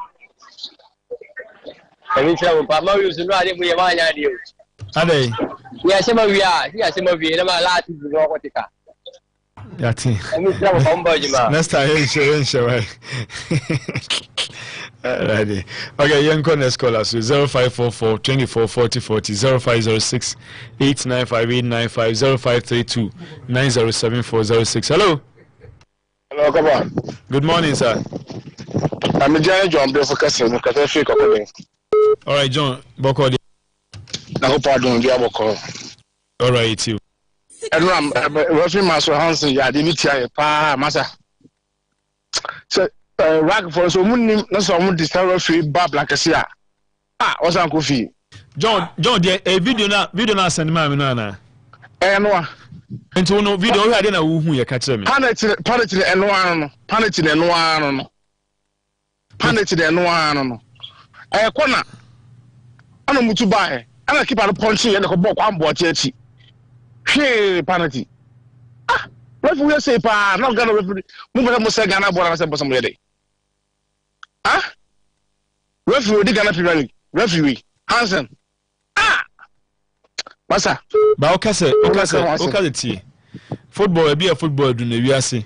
Kami chama pa ma yusu no ade mu ye ma nya de. Ade. Ya sema wi na ma la ti go ko tika. Next time, share. Alrighty. Okay, young corner scholars 0544 24 40 40 0506 895 895 0532 907406. Hello. Hello, come on. Good morning, sir. I'm a John focusing. All right, John. Boko. All right, you. And Ruffy Master Hansen, ya Divitia, Pa Massa. So, rag for so moon, no some discover free bab like a sia. Ah, what's Uncle Fee? John, a video na send me nana. And one. Into no video, I didn't know who you catch me. Panic and one. I corner. I don't to buy. And I keep on punching and I can walk one board. Hey, penalty. Ah, what we say, pa, not gonna move a Ghana board as a person ready. Ah, referee, Ghana referee, Hansen. Ah, Massa, but okay, football, be a football, do you say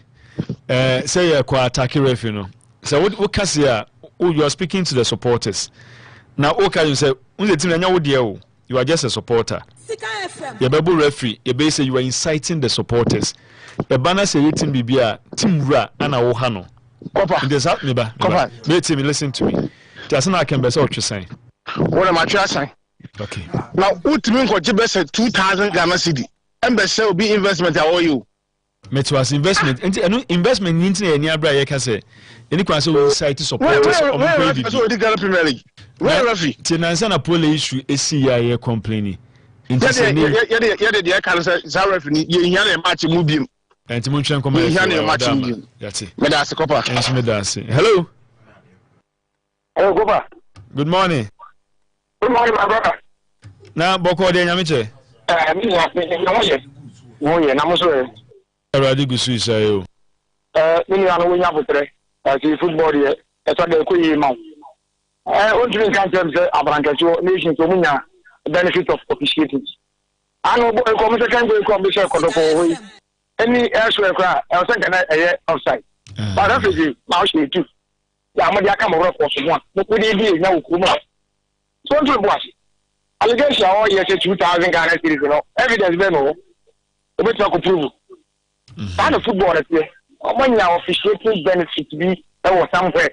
a quite attack referee, no? So, what Cassia, you are speaking to the supporters. Now, okay, you say, you are just a supporter. Your Bible referee, your base you are inciting the supporters. The banner say waiting bibia team ra and Ohano. There's that neighbor. Wait me, listen to me. That's not I can best what you're saying. What am I saying? Okay. Now, what mean what you best 2,000 Ghana city? And best will be investment I owe you. It was investment. And investment into any abra can say. Any question will incite supporters of the Ghana Premier League. Where referee? Tinanzana pole issue is CIA complaining. Yeah, can say referee. You hear a match moving. And Timunchan come here. That's it. Medasi Copa. Hello. Hello, Copa. Good morning. Good morning, my brother. Now, Boko de Nyamiche. Already go suicide. Mini anu winya butre. Si football ye. Esa de ku yi ma. Ontumi kan tem se abrankacho nation to munya benefit of officiating. Anu boy ko se kan go be se kodoko hoyi. Any elsewhere cry, I was thinking a offside. But that's it. Now she too. Yeah, I'm going to come over for one. But we did now. So to boss. Allegation all year 2,000 Ghana cities, evidence then no. We talk prove. And the football is here. When you are officiating benefit to be there somewhere.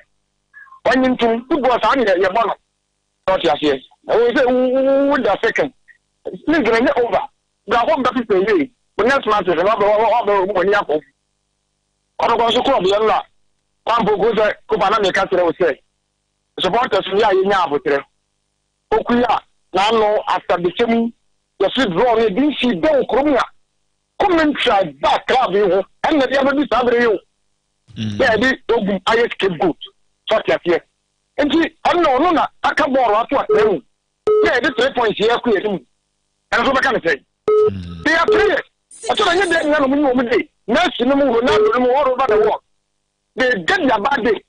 When you to football on your money. Not just yes. I will say who the second. Please get it over. The home that is paying. Next month is another money up. On the club, Yella. Pampo goes a Kupana make us say. Supporters, we are in Yabutre. Okuya, now after the same, the sweet draw, they didn't see Don Cromia. Come and try back, club, you, and the other discovery you. Yeah, this I escape good. Such as here. And see, I know, I can't borrow up what them. Yeah, this 3 points here, and so I can say. They are players. I told you that no day. Next, no more over the world. They get their bad day.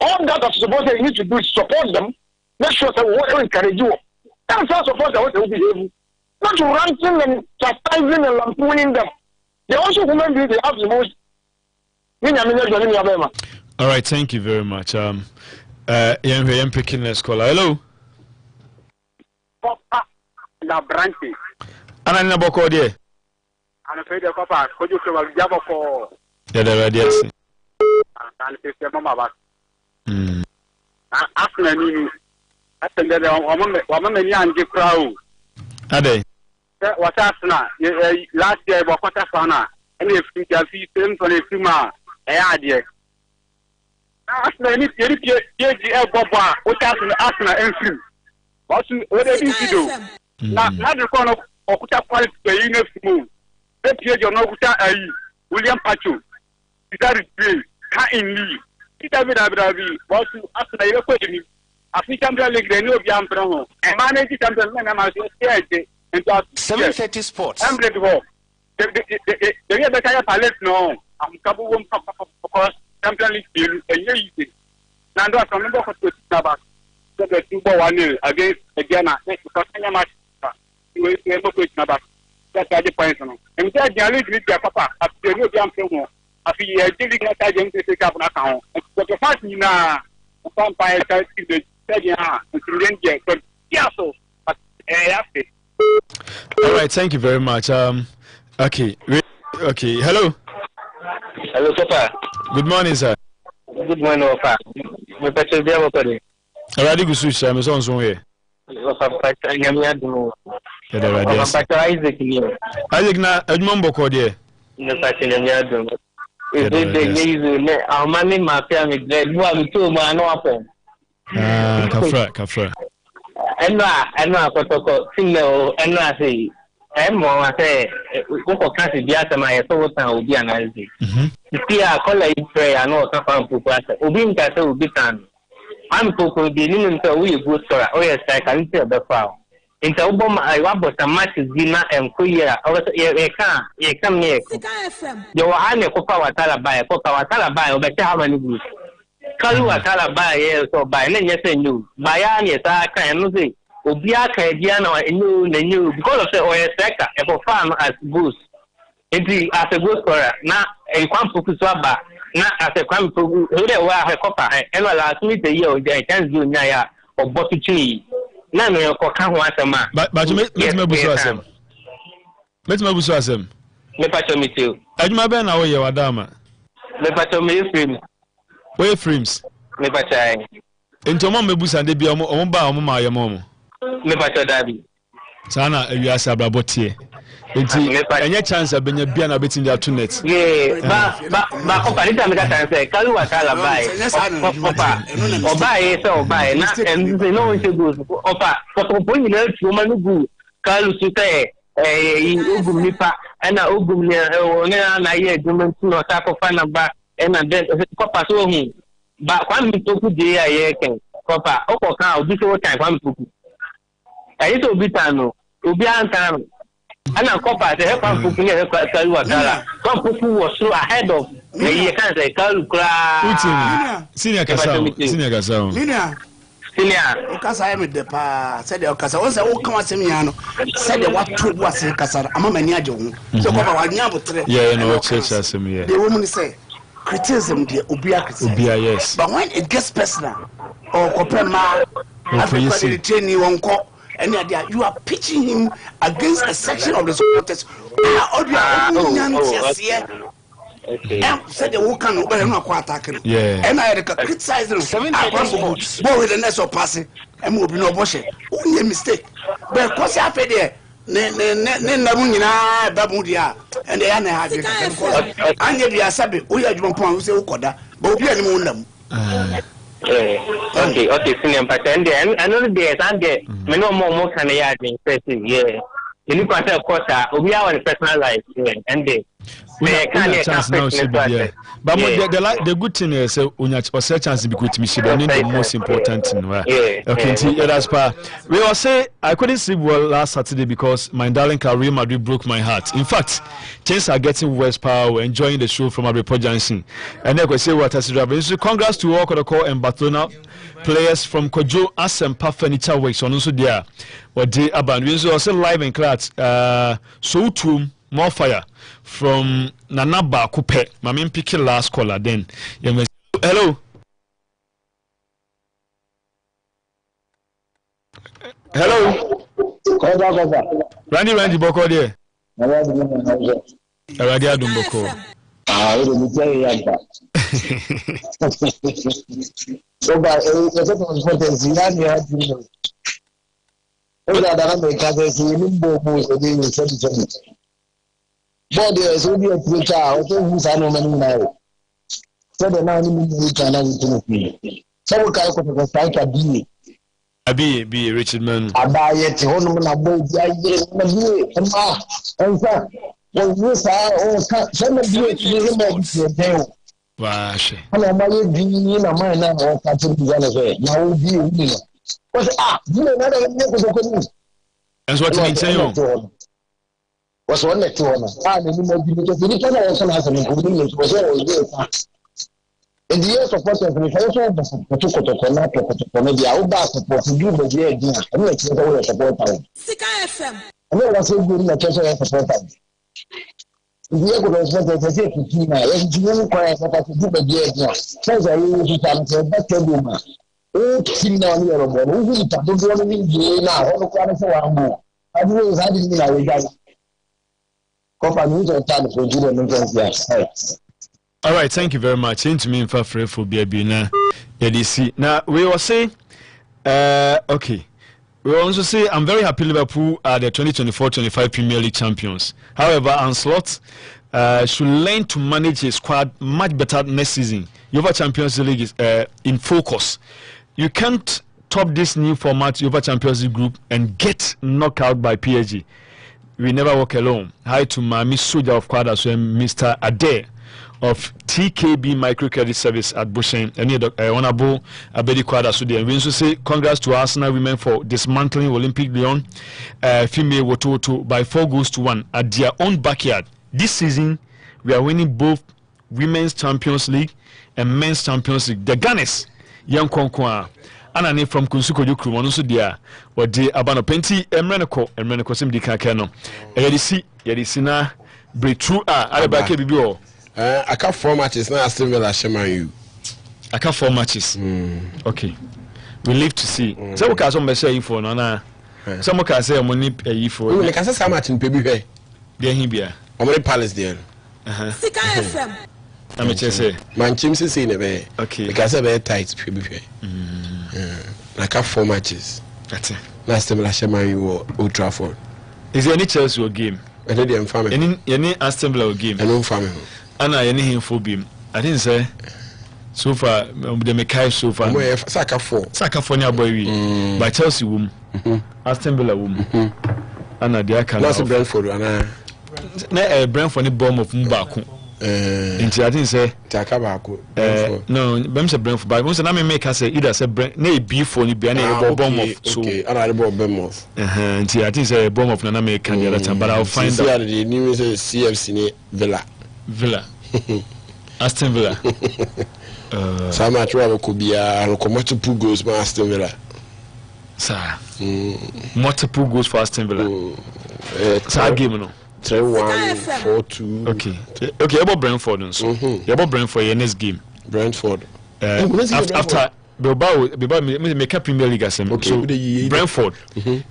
All that I'm supposed to need to do is support them. Make sure that whatever encourage you. That's how support that they will behave. Not ranting and chastising and lampooning them. They also human beings, they have the most. All right, thank you very much. I'm picking this caller. Hello. Na branchi. Ana nina boko die. Ana fede kopa koju kwa jabo ko. Ya da radiasi. Ana fede mama ba. Asna nini. Atende de wa mama ni anje krao. Ade. Wata asna last year bo kwata sana. Ene future fi tem to le fima ade. Asna ni yeji e boba wata asna enfim. Wasu wode bi sido. Na the corner okuta quality pe ine fumu. Epie jo no okuta ayi William Pacho. Peter Play ka inli. Peter Bidabi wasu asna ile ko ni African League de ni obi ampre ho. E manage champion na ma so stage into 730 Sports. Emblem ho. The year that I palette no. Am kabu won papa Champion League deal enye yi. Na ndo aso mbo ko to taba. So the 2-1 against Ghana because Kenya match we go question about that the points no. And that the league with papa at you know, I'm saying, I feel David Nata James take up an account. But the fact you know, vampire the second half, and then get, but yeah, so, but all right, thank you very much. Okay, hello. Hello, Papa. Good morning, sir. Good morning, Papa. My picture is there, Papa. Already good switch. I'm on here. Papa, I'm not doing. Papa, Isaac, Isaac, na Edmond Boko there. No, Papa, I'm not doing. I'm manning my family. You are the two man open. Kafra. I'm not protocol. Signal, and I say. I'm more. I say, go for class. Be at my total will be analyzed. You see, I call it prayer. I know some people. Obin Castle will be done. I'm talking beginning to we good story. Oh, yes, I can tell the file. In the Obama, I want some matches dinner and queer. You come here. You are only for power Talabai, for power Talabai, but how many good? Kalu Talabai, yes, or by then, yes, and you. Bayani, yes, I can say. Obiaka, Diana, and you, because of the OS sector, and for farm as boost. It's as a good story. Now, a quampu swaba. Not as a crime who they were a copper, and last week the year, they can't do Naya or Bottichi. None of your Kahuatama. But you make me busy. Let me busy as him. Me pacho me too. Adma Ben, how are you, Adama? Me pacho me frames. Where frames? Me pachai. Into Mom Bus and they be on by my mom. Me pacho Dabi. Sana, you are Sabrabotier. Any chance I've been a piano bit in their two nets. Yeah, but Oparita make a say, Kalu Atala buy, Opa, or buy so buy, and they know it's good. Opa, for point woman who go, Kalu Sute, Ugunipa, and a Ugumia, and I hear Guman to attack of Fanaba, and then Papa saw him. But one me took the air can, Papa, Opa, this whole time, one took. I used to be Tano, Ubian. And a copper, the help of Kaluatala. Some people were so ahead of me. You can't say Kalukra. Senior Casal. Senior, because I am with the pa, said the Ocasa. Also, all come as Semiano said the what two was a Casar, a Mamaniajo. So, yeah, no, church as me. The woman say criticism, the Ubia, yes. But when it gets personal, or Copema, Africa, train you on call. And you are pitching him against a section of the supporters. Said the who can attacking. Yeah. And I criticize them. I want to go with the next of passing and will be no bush. Only a mistake. But of course, I fed there. Babudia and the Anna had it. And yet, we are Sabi, we are one point who say Ukoda, but we are the moon. Okay, senior, but then another day, and there, no more can I add in person, yeah. You look at, of course, we are on personal life, and they can't chance now, but the good thing is, when you have a chance to be good to me, the most important thing. Okay, that's part. We all say I couldn't sleep well last Saturday because my darling Real Madrid broke my heart. In fact, things are getting worse. Power enjoying the show from Report Johnson, and then we say what has happened. So congrats to all Kodoko and Barcelona players from Kojo Asempa Furniture Works. On also there, what they abandoned. We also live in class. So too. More fire from Nanaba Coupe. Mamin picky last caller then. Hello. Hello. Randy Boko there. Randy Adumboko. Body is only a preacher, who's I know many now. So the man in the so we can I be Richard Man. I buy it to home and I bought and sir, when you say, some of you to Wash. And I might be in a mind now or catching the now be. But you know, that's what you say. Was one that you want because you can also have an improvement was always in the years of what maybe I'll back support to do the year again. I'm not sure support time. Sika FM. I know what's so good in the church support time. we go to the say to na e ji no kwa e ka do be dia dia so so you fi am say back to ma o team na ni ro bo who ta do do ni ji na ho ko na se wa mo adu is having me na we guys company to stand for do no sense. All right, thank you very much. Into me in for baby na see. Now we will say okay. We will also say I'm very happy Liverpool are the 2024-25 Premier League champions. However, Ancelotti should learn to manage his squad much better next season. UEFA Champions League is in focus. You can't top this new format UEFA Champions League group and get knocked out by PSG. We never walk alone. Hi to Mami Soja of Quad as well, Mr. Adair of TKB Microcredit Service at Bushen, and Honorable Abedi Kwada Sudi. And we also say congrats to Arsenal women for dismantling Olympic Lyon female Wototo by 4-1 at their own backyard. This season, we are winning both Women's Champions League and Men's Champions League. The Gunners, Young Konkwa, Anani from Kunsuko Yukru, one also there, or the Abano Penti, Emrenco Sim di Kakano. Yedisina, breakthrough, Arabake Bibo. I can't 4 matches now. I still will share you. I can't 4 matches. Okay, we live to see. Some can some say for no na. Some can say money pay for. We can say some match in Pebi. There he be. Omori Palace there. Sika FM. I'm just say. Man Chimsi say ne. Okay. Because I very tight Pebi. I can't 4 matches. That's it. Last time I share you Old Trafford. Is there any Chelsea or game? I know the family. Any Aston Villa game? I know family. Ana any info beam. I didn't say so far the Mekai so far. Saka 4 near boy by Chelsea womb. Aston Villa womb. Ana the aka. That's Brentford ana. Na Brentford ni bomb of Mbako. Nti I didn't say Taka Bako. No, bem say Brentford but once na me make say either say na B for ni bia na bomb of so. Okay, ana the bomb of. Nti I didn't say bomb of na me can the other time but I'll find out. The new CFC ni Villa. Aston Villa. Some match where could be multiple goals for Aston Villa. Sir. Multiple goals for Aston Villa. Sir game no. 3-1, 4-2. Okay, about Brentford and so. About Brentford in next game. Brentford. After Bilbao make a Premier League as okay. So Brentford.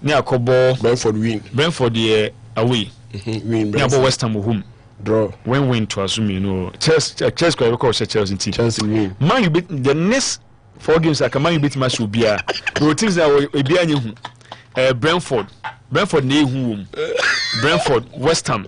Near Kobo. Brentford win. Brentford away. Win. Near West Ham home. Draw. Win to assume you know. Chelsea Chelsea team. Chelsea win. Man you beat the next 4 games like man you beat match will be the teams that will be Brentford na home. Brentford, West Ham,